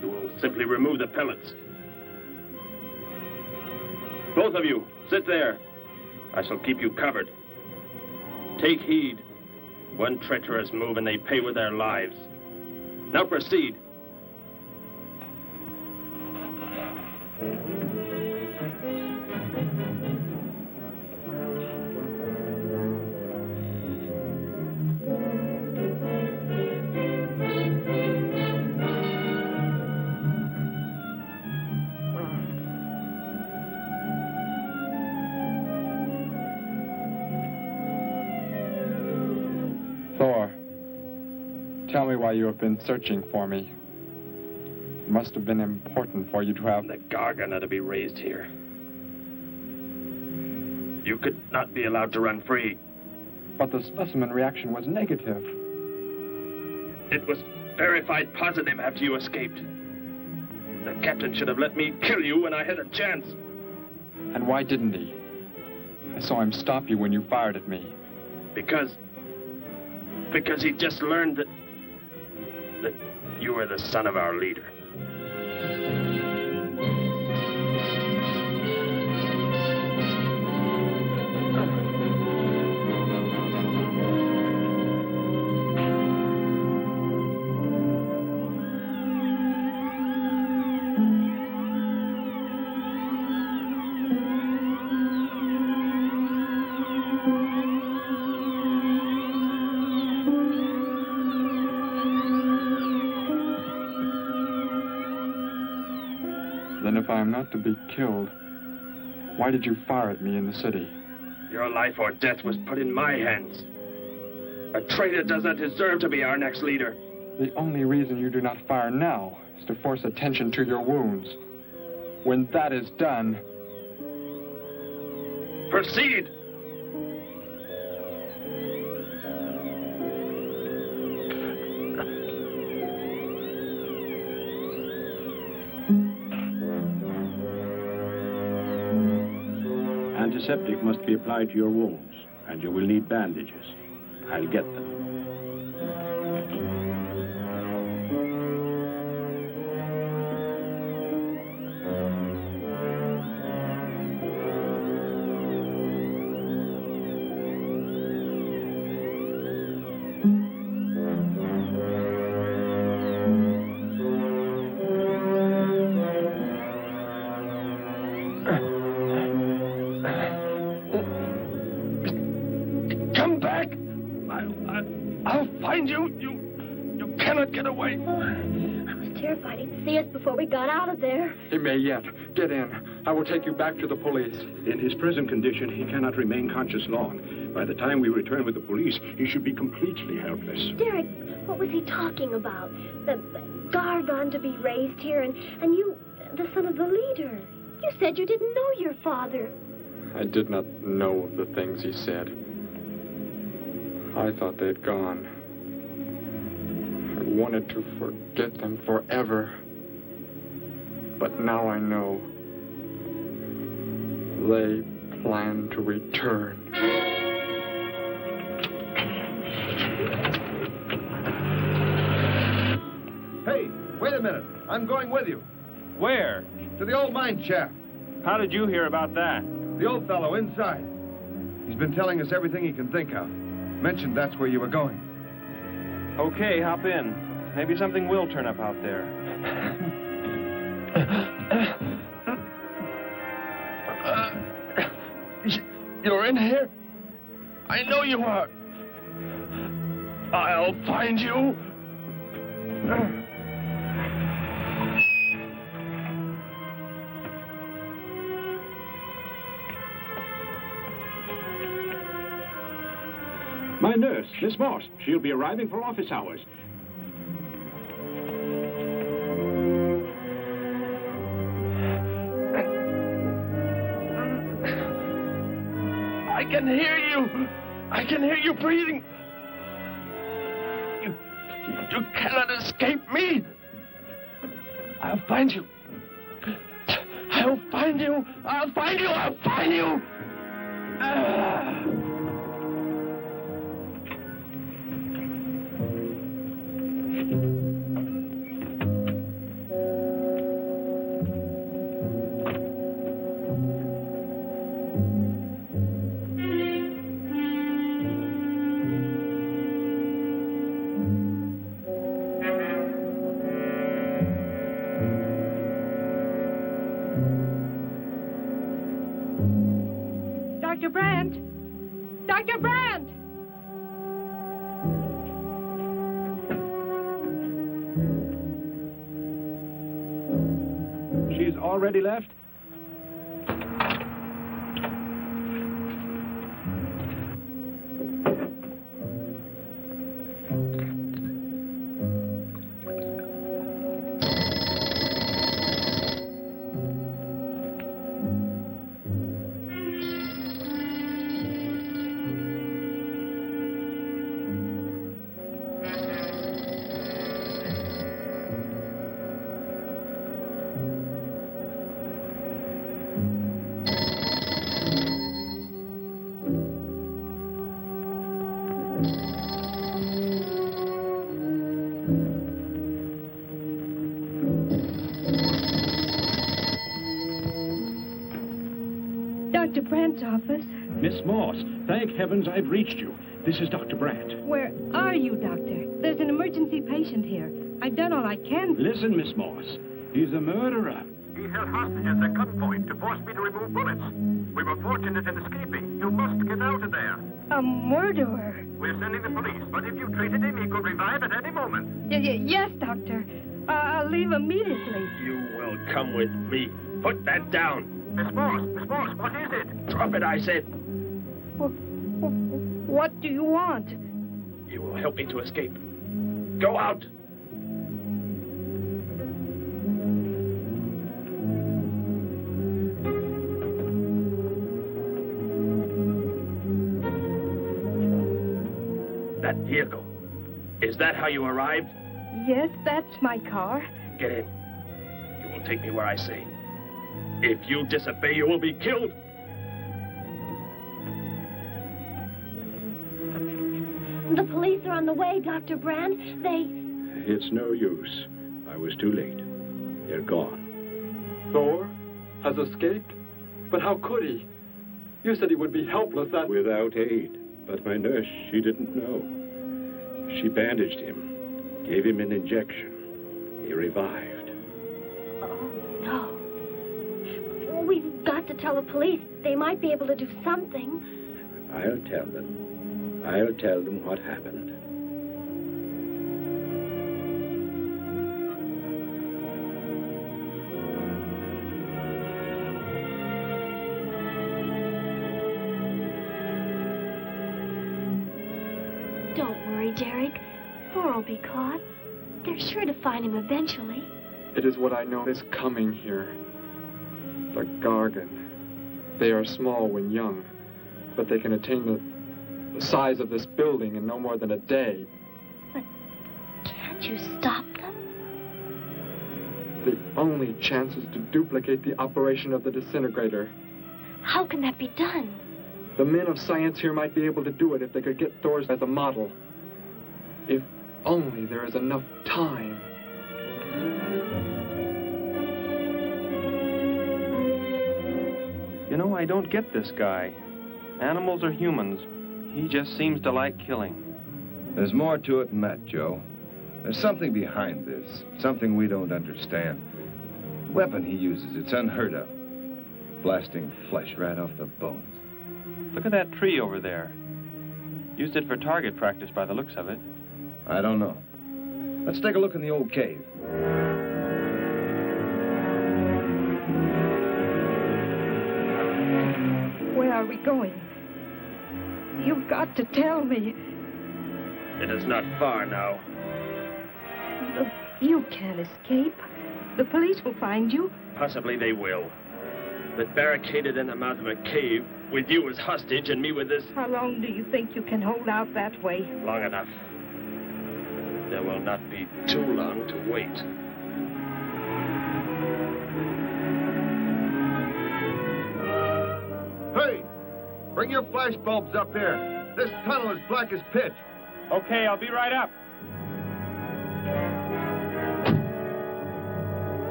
You will simply remove the pellets. Both of you, sit there. I shall keep you covered. Take heed. One treacherous move and they pay with their lives. Now proceed. Thor, tell me why you have been searching for me. It must have been important for you to have... The Gargon are to be raised here. You could not be allowed to run free. But the specimen reaction was negative. It was verified positive after you escaped. The captain should have let me kill you when I had a chance. And why didn't he? I saw him stop you when you fired at me. Because he just learned that you were the son of our leader. If I am not to be killed, why did you fire at me in the city? Your life or death was put in my hands. A traitor does not deserve to be our next leader. The only reason you do not fire now is to force attention to your wounds. When that is done... Proceed! Antiseptic must be applied to your wounds, and you will need bandages. I'll get them. Got out of there. He may yet. Get in. I will take you back to the police. In his present condition, he cannot remain conscious long. By the time we return with the police, he should be completely helpless. Derek, what was he talking about? The Gargon to be raised here, and you, the son of the leader. You said you didn't know your father. I did not know the things he said. I thought they'd gone. I wanted to forget them forever. But now I know they plan to return. Hey, wait a minute. I'm going with you. Where? To the old mine shaft. How did you hear about that? The old fellow inside. He's been telling us everything he can think of. Mentioned that's where you were going. Okay, hop in. Maybe something will turn up out there. You're in here? I know you are. I'll find you. My nurse, Miss Moss. She'll be arriving for office hours. I can hear you. I can hear you breathing. You cannot escape me. I'll find you. I'll find you. I'll find you. I'll find you. Dr. Brandt! Dr. Brandt! She's already left? Dr. Brandt's office. Miss Moss, thank heavens I've reached you. This is Dr. Brandt. Where are you, Doctor? There's an emergency patient here. I've done all I can. Listen, Miss Moss. He's a murderer. He held hostages at gunpoint to force me to remove bullets. We were fortunate in escaping. You must get out of there. A murderer? We're sending the police, but if you treated him, he could revive at any moment. Yes, Doctor. I'll leave immediately. You will come with me. Put that down. Miss Morse, what is it? Drop it, I said. What do you want? You will help me to escape. Go out. That vehicle. Is that how you arrived? Yes, that's my car. Get in. You will take me where I say. If you disobey, you will be killed. The police are on the way, Dr. Brandt. It's no use. I was too late. They're gone. Thor has escaped? But how could he? You said he would be helpless that... Without aid. But my nurse, she didn't know. She bandaged him, gave him an injection. He revived. Oh, no. We've got to tell the police. They might be able to do something. I'll tell them. I'll tell them what happened. Don't worry, Derek. Thor will be caught. They're sure to find him eventually. It is what I know is coming here. The Gargon. They are small when young, but they can attain the size of this building in no more than a day. But can't you stop them? The only chance is to duplicate the operation of the disintegrator. How can that be done? The men of science here might be able to do it if they could get Thor's as a model. If only there is enough time. You know, I don't get this guy. Animals or humans? He just seems to like killing. There's more to it than that, Joe. There's something behind this, something we don't understand. The weapon he uses, it's unheard of. Blasting flesh right off the bones. Look at that tree over there. Used it for target practice by the looks of it. I don't know. Let's take a look in the old cave. Where are we going? You've got to tell me. It is not far now. Look, you can't escape. The police will find you. Possibly they will. But barricaded in the mouth of a cave, with you as hostage and me with this... How long do you think you can hold out that way? Long enough. There will not be too long to wait. Hey! Bring your flash bulbs up here. This tunnel is black as pitch. Okay, I'll be right up.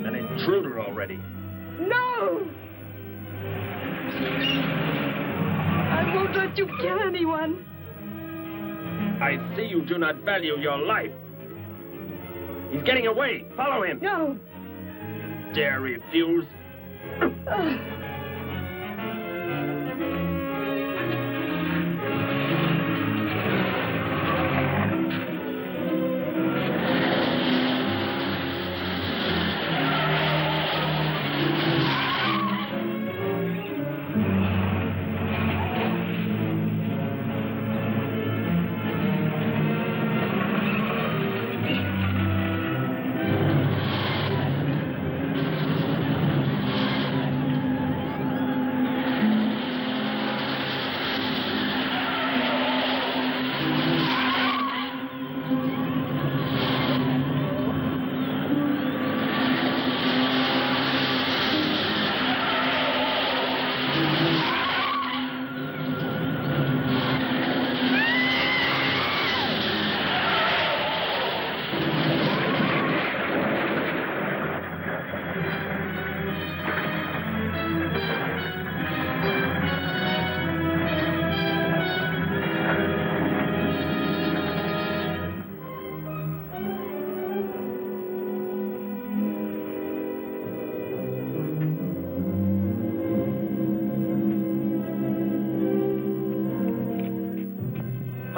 An intruder already. No! I won't let you kill anyone. I see you do not value your life. He's getting away. Follow him. No. Dare refuse?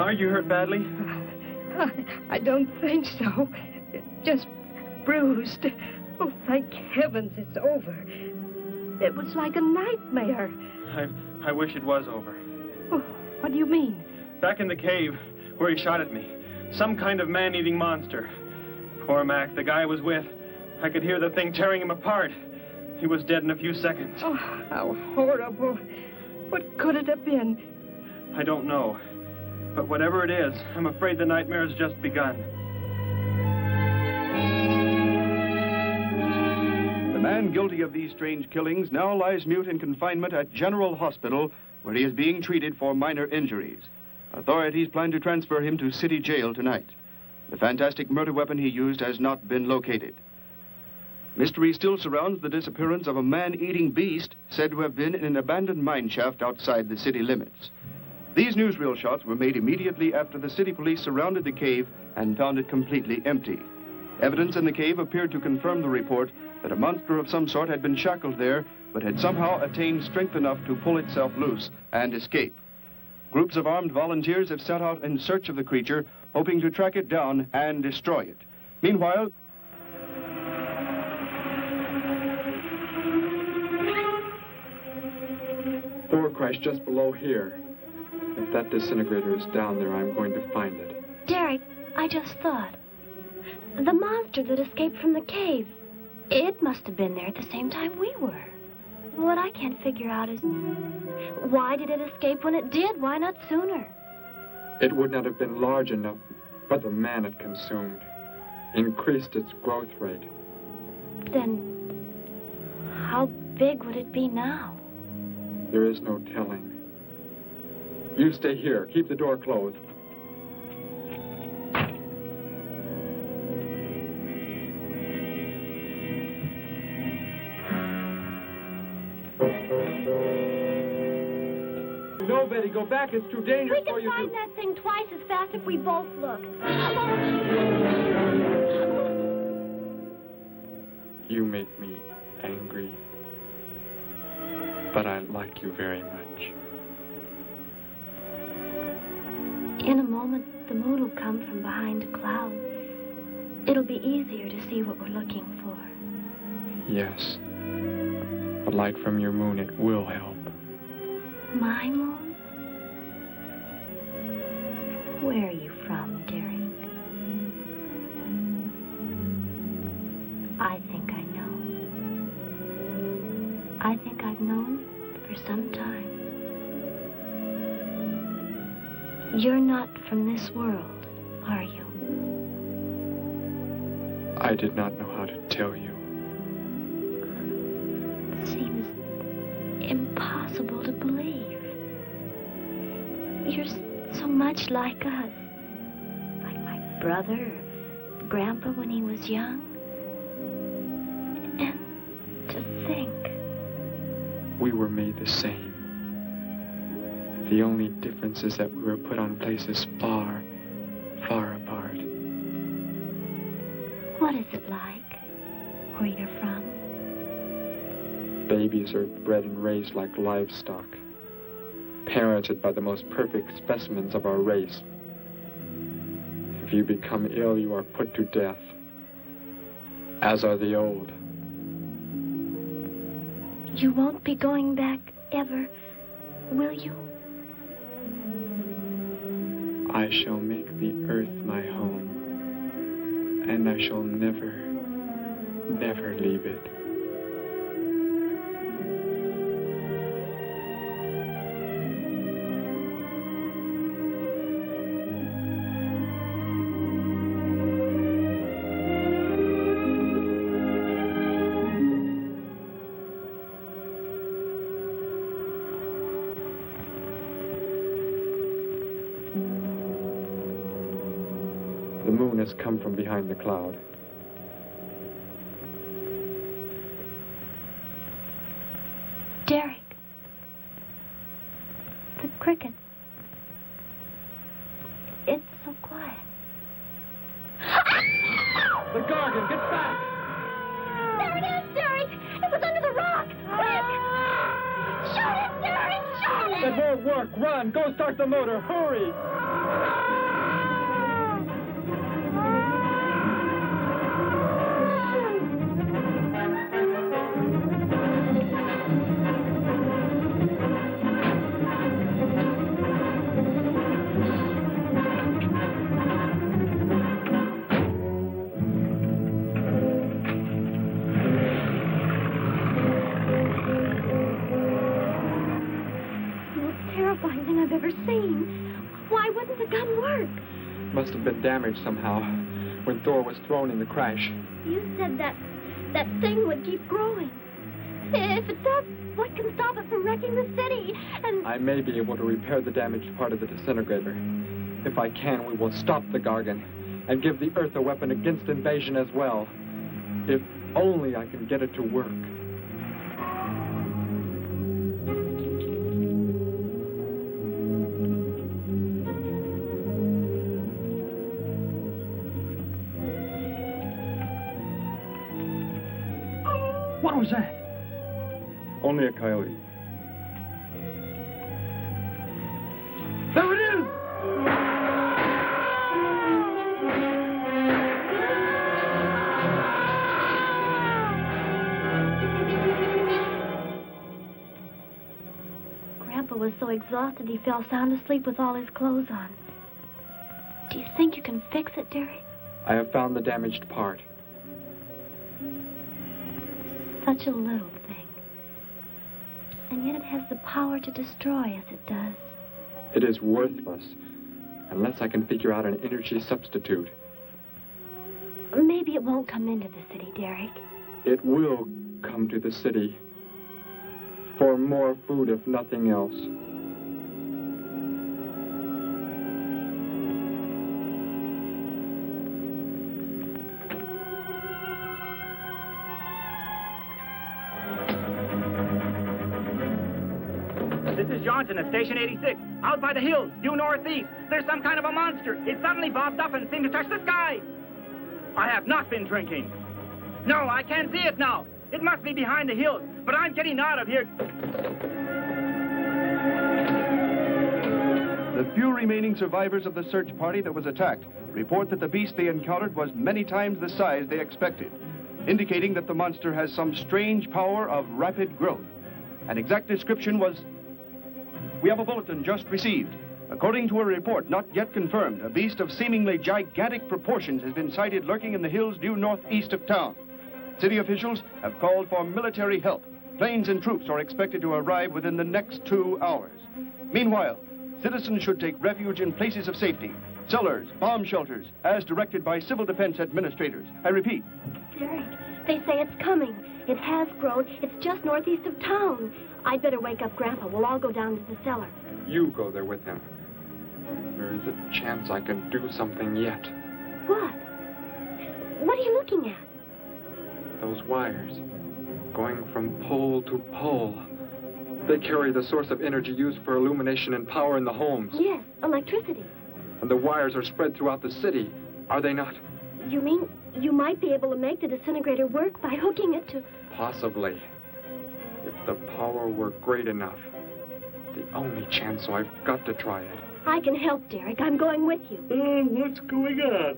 Are you hurt badly? I don't think so. Just bruised. Oh, thank heavens it's over. It was like a nightmare. I wish it was over. Oh, what do you mean? Back in the cave where he shot at me. Some kind of man-eating monster. Poor Mac, the guy I was with. I could hear the thing tearing him apart. He was dead in a few seconds. Oh, how horrible. What could it have been? I don't know. But whatever it is, I'm afraid the nightmare has just begun. The man guilty of these strange killings now lies mute in confinement at General Hospital, where he is being treated for minor injuries. Authorities plan to transfer him to City Jail tonight. The fantastic murder weapon he used has not been located. Mystery still surrounds the disappearance of a man-eating beast said to have been in an abandoned mine shaft outside the city limits. These newsreel shots were made immediately after the city police surrounded the cave and found it completely empty. Evidence in the cave appeared to confirm the report that a monster of some sort had been shackled there, but had somehow attained strength enough to pull itself loose and escape. Groups of armed volunteers have set out in search of the creature, hoping to track it down and destroy it. Meanwhile, Thor crashed just below here. If that disintegrator is down there, I'm going to find it. Derek, I just thought. The monster that escaped from the cave. It must have been there at the same time we were. What I can't figure out is, why did it escape when it did? Why not sooner? It would not have been large enough, but the man it consumed increased its growth rate. Then, how big would it be now? There is no telling. You stay here. Keep the door closed. No, Betty, go back. It's too dangerous for you to... We can find that thing twice as fast if we both look. You make me angry, but I like you very much. In a moment, the moon will come from behind a cloud. It'll be easier to see what we're looking for. Yes. The light from your moon, it will help. My moon? Where are you from, Derek? I think I know. I think I've known for some time. You're not from this world, are you? I did not know how to tell you. It seems impossible to believe. You're so much like us. Like my brother or Grandpa when he was young. And to think. We were made the same. The only difference is that we were put on places far, far apart. What is it like where you're from? Babies are bred and raised like livestock, parented by the most perfect specimens of our race. If you become ill, you are put to death, as are the old. You won't be going back ever, will you? I shall make the earth my home, and I shall never, never leave it. The moon has come from behind the cloud. Derek. The crickets. It's so quiet. The Gargon, get back! There it is, Derek! It was under the rock! Quick! Shoot it, Derek! Shoot it! It won't work. Run! Go start the motor! Hurry! work? Must have been damaged somehow when Thor was thrown in the crash. You said that thing would keep growing. If it does, what can stop it from wrecking the city? And I may be able to repair the damaged part of the disintegrator. If I can, we will stop the Gargon and give the Earth a weapon against invasion as well. If only I can get it to work. What was that? Only a coyote. There it is! Grandpa was so exhausted he fell sound asleep with all his clothes on. Do you think you can fix it, Derek? I have found the damaged part. Such a little thing. And yet it has the power to destroy as it does. It is worthless unless I can figure out an energy substitute. Maybe it won't come into the city, Derek. It will come to the city for more food, if nothing else. This is Johnson at Station 86. Out by the hills, due northeast. There's some kind of a monster. It suddenly bobbed up and seemed to touch the sky. I have not been drinking. No, I can't see it now. It must be behind the hills, but I'm getting out of here. The few remaining survivors of the search party that was attacked report that the beast they encountered was many times the size they expected, indicating that the monster has some strange power of rapid growth. An exact description was... We have a bulletin just received. According to a report not yet confirmed, a beast of seemingly gigantic proportions has been sighted lurking in the hills due northeast of town. City officials have called for military help. Planes and troops are expected to arrive within the next 2 hours. Meanwhile, citizens should take refuge in places of safety, cellars, bomb shelters, as directed by civil defense administrators. I repeat. Derek, they say it's coming. It has grown. It's just northeast of town. I'd better wake up Grandpa. We'll all go down to the cellar. You go there with him. There is a chance I can do something yet. What? What are you looking at? Those wires, going from pole to pole. They carry the source of energy used for illumination and power in the homes. Yes, electricity. And the wires are spread throughout the city, are they not? You mean you might be able to make the disintegrator work by hooking it to... Possibly. If the power were great enough. The only chance, so I've got to try it. I can help, Derek. I'm going with you. What's going on?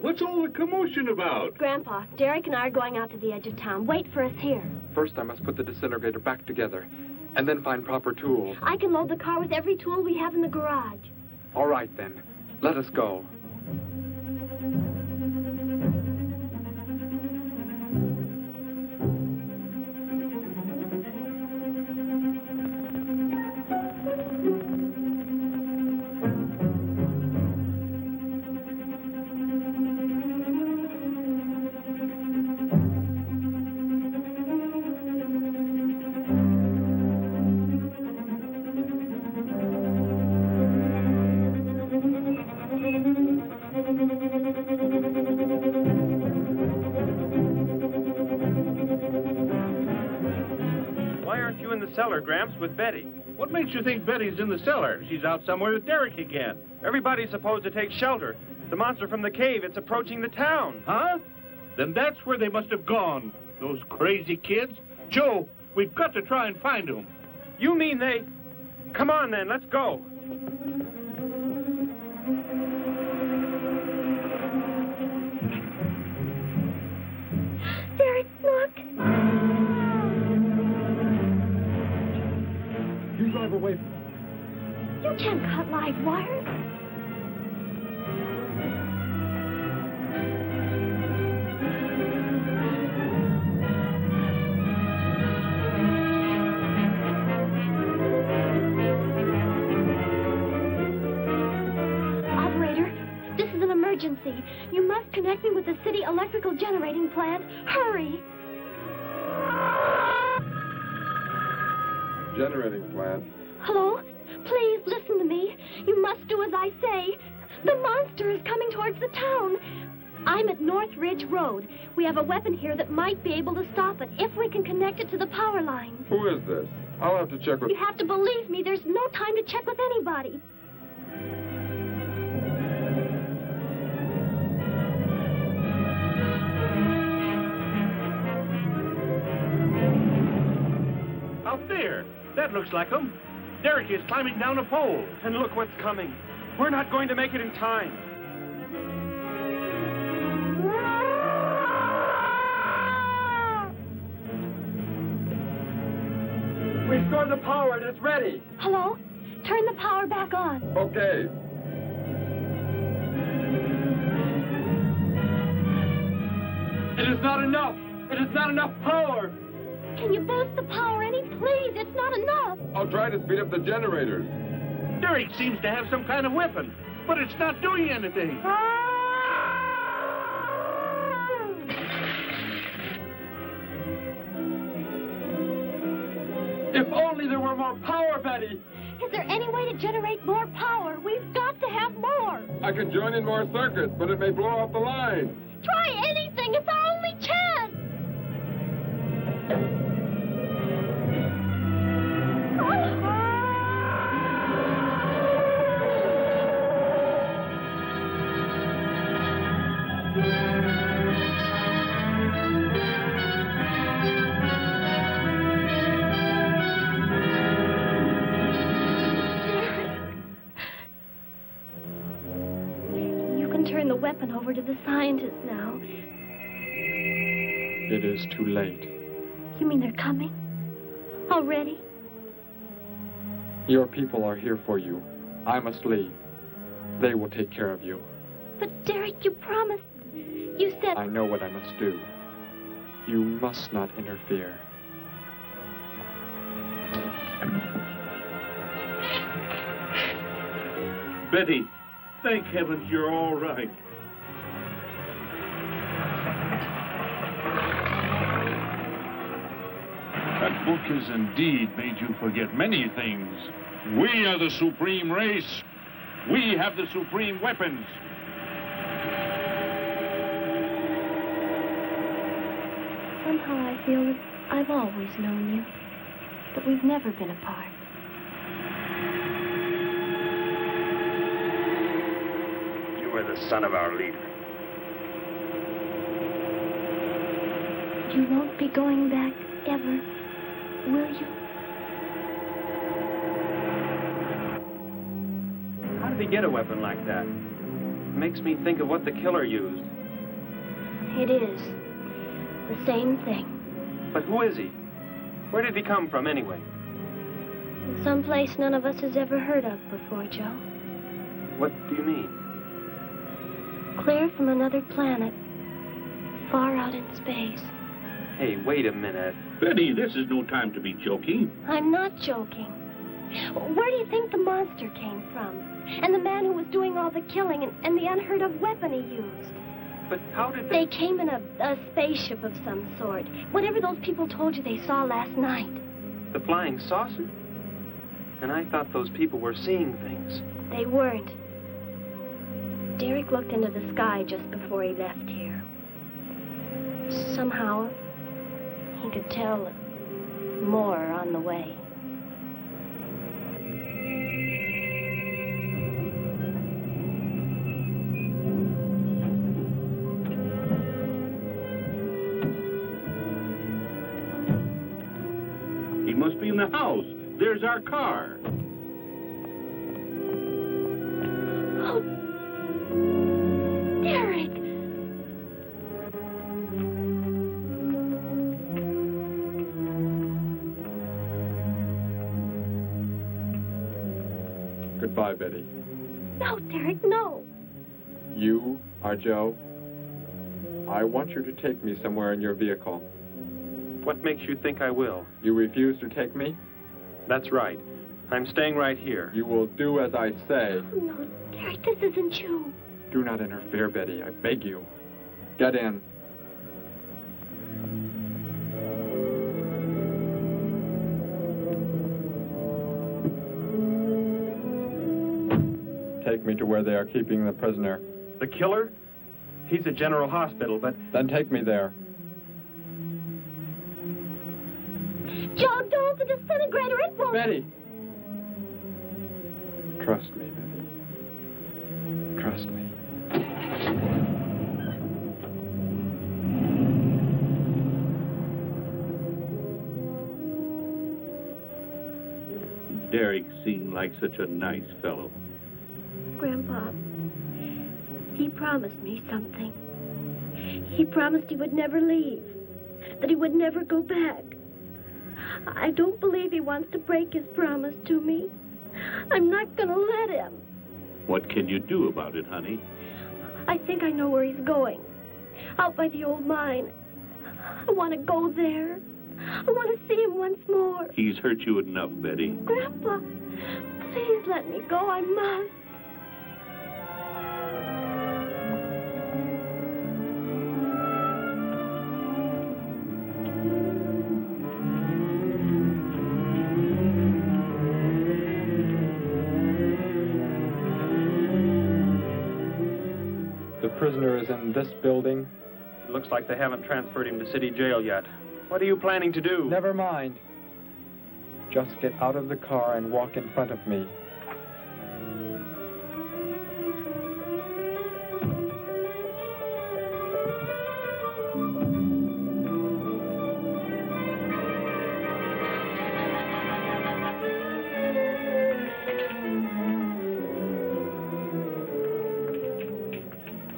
What's all the commotion about? Grandpa, Derek and I are going out to the edge of town. Wait for us here. First, I must put the disintegrator back together, and then find proper tools. I can load the car with every tool we have in the garage. All right, then. Let us go. Cellar, Gramps, with Betty. What makes you think Betty's in the cellar? She's out somewhere with Derek again. Everybody's supposed to take shelter. The monster from the cave, it's approaching the town. Huh? Then that's where they must have gone. Those crazy kids. Joe, we've got to try and find them. You mean they... Come on, then, let's go. Derek, look. You drive away from me. You can't cut live wires. emergency. You must connect me with the city electrical generating plant. Hurry! Generating plant? Hello? Please listen to me. You must do as I say. The monster is coming towards the town. I'm at North Ridge Road. We have a weapon here that might be able to stop it if we can connect it to the power lines. Who is this? I'll have to check with... You have to believe me. There's no time to check with anybody. Out there. That looks like him. Derek is climbing down a pole. And look what's coming. We're not going to make it in time. Restore the power. It is ready. Hello? Turn the power back on. Okay. It is not enough. It is not enough power. Can you boost the power any? Please, it's not enough. I'll try to speed up the generators. Derek seems to have some kind of weapon, but it's not doing anything. If only there were more power, Betty. Is there any way to generate more power? We've got to have more. I can join in more circuits, but it may blow up the line. Try anything. It's our only chance. Turn the weapon over to the scientists now. It is too late. You mean they're coming? Already? Your people are here for you. I must leave. They will take care of you. But Derek, you promised. You said... I know what I must do. You must not interfere. Betty, thank heavens you're all right. That book has indeed made you forget many things. We are the supreme race. We have the supreme weapons. Somehow I feel that I've always known you, but we've never been apart. You are the son of our leader. You won't be going back ever, will you? How did he get a weapon like that? It makes me think of what the killer used. It is. The same thing. But who is he? Where did he come from, anyway? Someplace none of us has ever heard of before, Joe. What do you mean? Clear from another planet. Far out in space. Hey, wait a minute. Betty, this is no time to be joking. I'm not joking. Where do you think the monster came from? And the man who was doing all the killing and the unheard of weapon he used? But how did they came in a spaceship of some sort. Whatever those people told you they saw last night. The flying saucer? And I thought those people were seeing things. They weren't. Derek looked into the sky just before he left here. Somehow, he could tell more on the way. He must be in the house. There's our car. Oh, Derek! Goodbye, Betty. No, Derek, no. You are Joe. I want you to take me somewhere in your vehicle. What makes you think I will? You refuse to take me? That's right. I'm staying right here. You will do as I say. Oh, no, Derek, this isn't you. Do not interfere, Betty. I beg you. Get in. Take me to where they are keeping the prisoner. The killer? He's at General Hospital, but... Then take me there. Joe, don't! The disintegrator, it won't... Betty! Trust me, Betty. Trust me. Derek seemed like such a nice fellow. Grandpa, he promised me something. He promised he would never leave, that he would never go back. I don't believe he wants to break his promise to me. I'm not gonna let him. What can you do about it, honey? I think I know where he's going. Out by the old mine. I want to go there. I want to see him once more. He's hurt you enough, Betty. Grandpa, please let me go. I must. The prisoner is in this building. It looks like they haven't transferred him to city jail yet. What are you planning to do? Never mind. Just get out of the car and walk in front of me.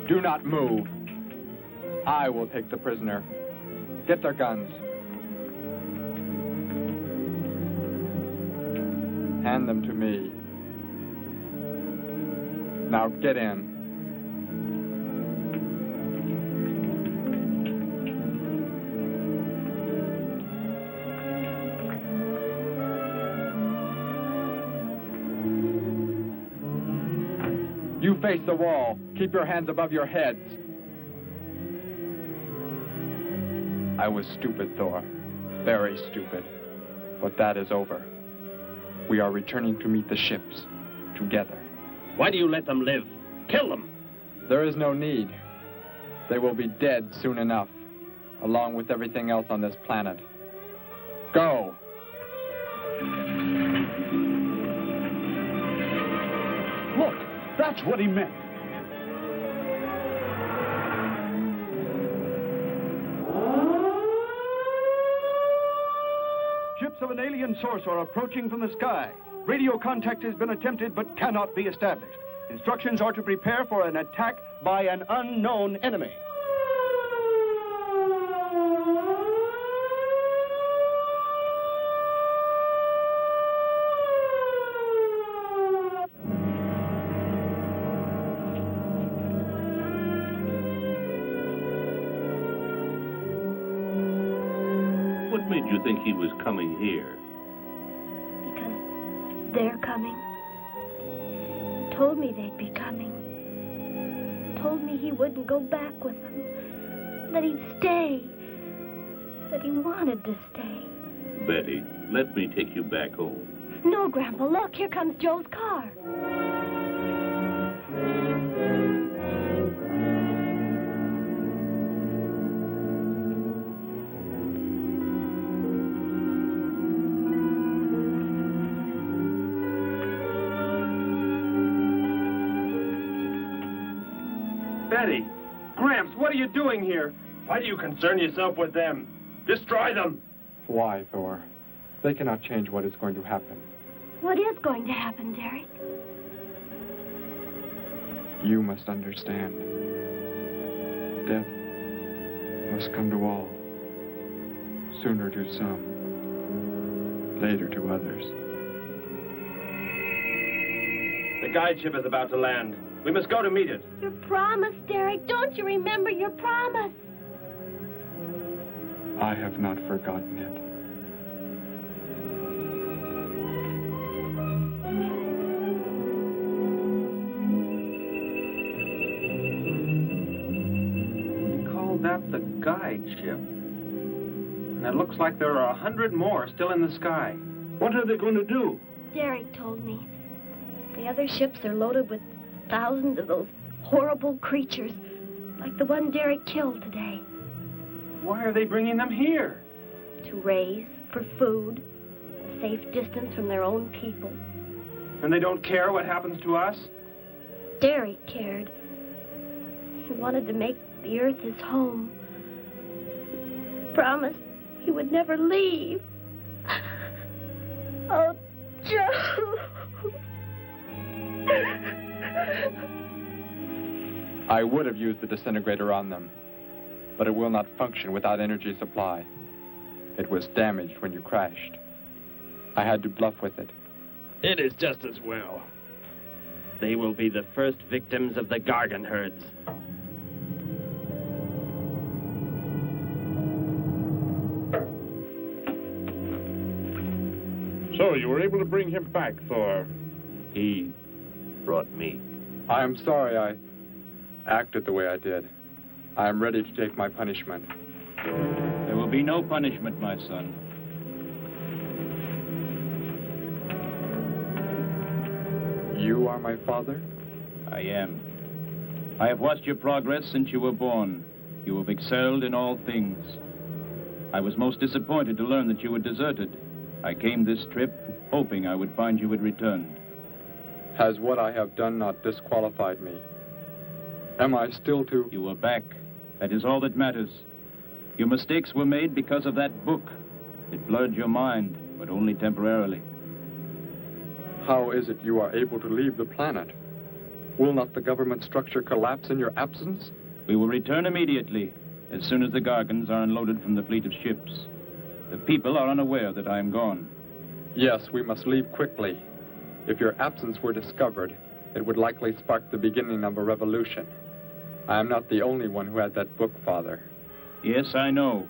Do not move. I will take the prisoner. Get their guns. Hand them to me. Now get in. You face the wall. Keep your hands above your heads. I was stupid, Thor. Very stupid. But that is over. We are returning to meet the ships. Together. Why do you let them live? Kill them! There is no need. They will be dead soon enough, along with everything else on this planet. Go! Look, that's what he meant. Ships of an alien source are approaching from the sky. Radio contact has been attempted but cannot be established. Instructions are to prepare for an attack by an unknown enemy. What made you think he was coming here? Because they're coming. Told me they'd be coming. Told me he wouldn't go back with them. That he'd stay. That he wanted to stay. Betty, let me take you back home. No, Grandpa, look, here comes Joe's car. Betty! Gramps, what are you doing here? Why do you concern yourself with them? Destroy them! Why, Thor? They cannot change what is going to happen. What is going to happen, Derek? You must understand. Death must come to all. Sooner to some, later to others. The guide ship is about to land. We must go to meet it. Your promise, Derek. Don't you remember your promise? I have not forgotten it. that the guide ship? And it looks like there are 100 more still in the sky. What are they going to do? Derek told me. The other ships are loaded with thousands of those horrible creatures, like the one Derek killed today. Why are they bringing them here? To raise, for food, a safe distance from their own people. And they don't care what happens to us? Derek cared. He wanted to make the Earth his home. He promised he would never leave. Oh, Joe. I would have used the disintegrator on them, but it will not function without energy supply. It was damaged when you crashed. I had to bluff with it. It is just as well. They will be the first victims of the Gargon herds. So, you were able to bring him back, Thor? He brought me. I am sorry I acted the way I did. I am ready to take my punishment. There will be no punishment, my son. You are my father? I am. I have watched your progress since you were born. You have excelled in all things. I was most disappointed to learn that you had deserted. I came this trip hoping I would find you had returned. Has what I have done not disqualified me? Am I still to... You are back. That is all that matters. Your mistakes were made because of that book. It blurred your mind, but only temporarily. How is it you are able to leave the planet? Will not the government structure collapse in your absence? We will return immediately, as soon as the Gargons are unloaded from the fleet of ships. The people are unaware that I am gone. Yes, we must leave quickly. If your absence were discovered, it would likely spark the beginning of a revolution. I am not the only one who had that book, Father. Yes, I know.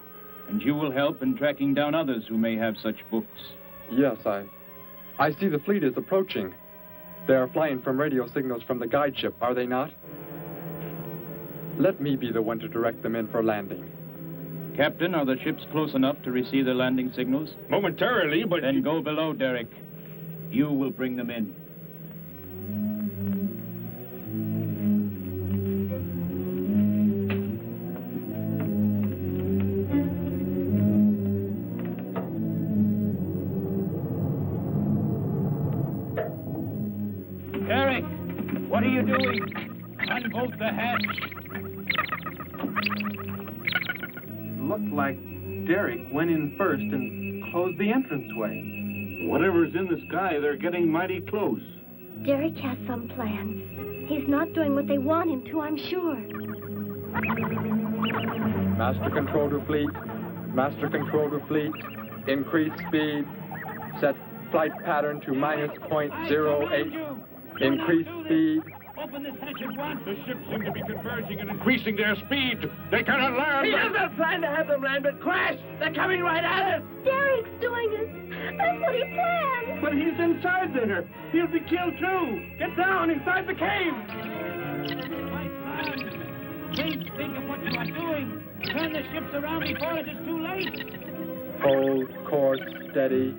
And you will help in tracking down others who may have such books. Yes, I see the fleet is approaching. They are flying from radio signals from the guide ship, are they not? Let me be the one to direct them in for landing. Captain, are the ships close enough to receive their landing signals? Momentarily, but... Then go below, Derek. You will bring them in. Derek, what are you doing? Unbolt the hatch. Looked like Derek went in first and closed the entranceway. Whatever's in the sky, they're getting mighty close. Derek has some plan. He's not doing what they want him to, I'm sure. Master control to fleet. Master control to fleet. Increase speed. Set flight pattern to -.08. Increase speed. Open this hatch at once. The ships seem to be converging and increasing their speed. They cannot land. He doesn't plan to have them land, but crash! They're coming right at us! Derek's doing it. That's what he planned. But he's inside there. He'll be killed too. Get down inside the cave. My son, please think of what you are doing. Turn the ships around before it is too late. Hold course steady.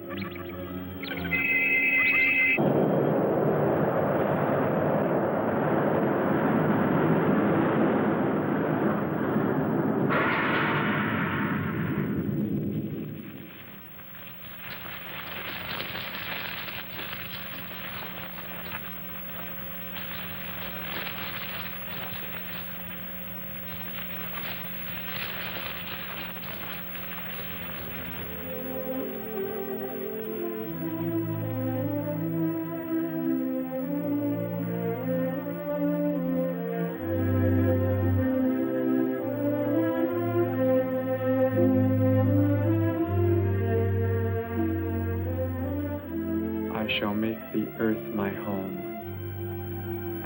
I shall make the earth my home,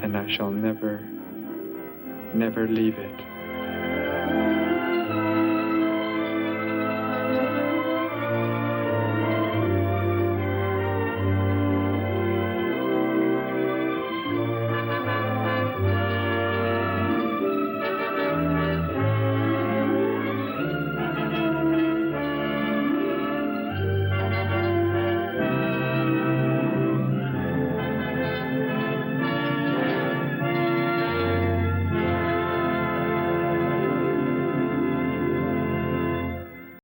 and I shall never, never leave it.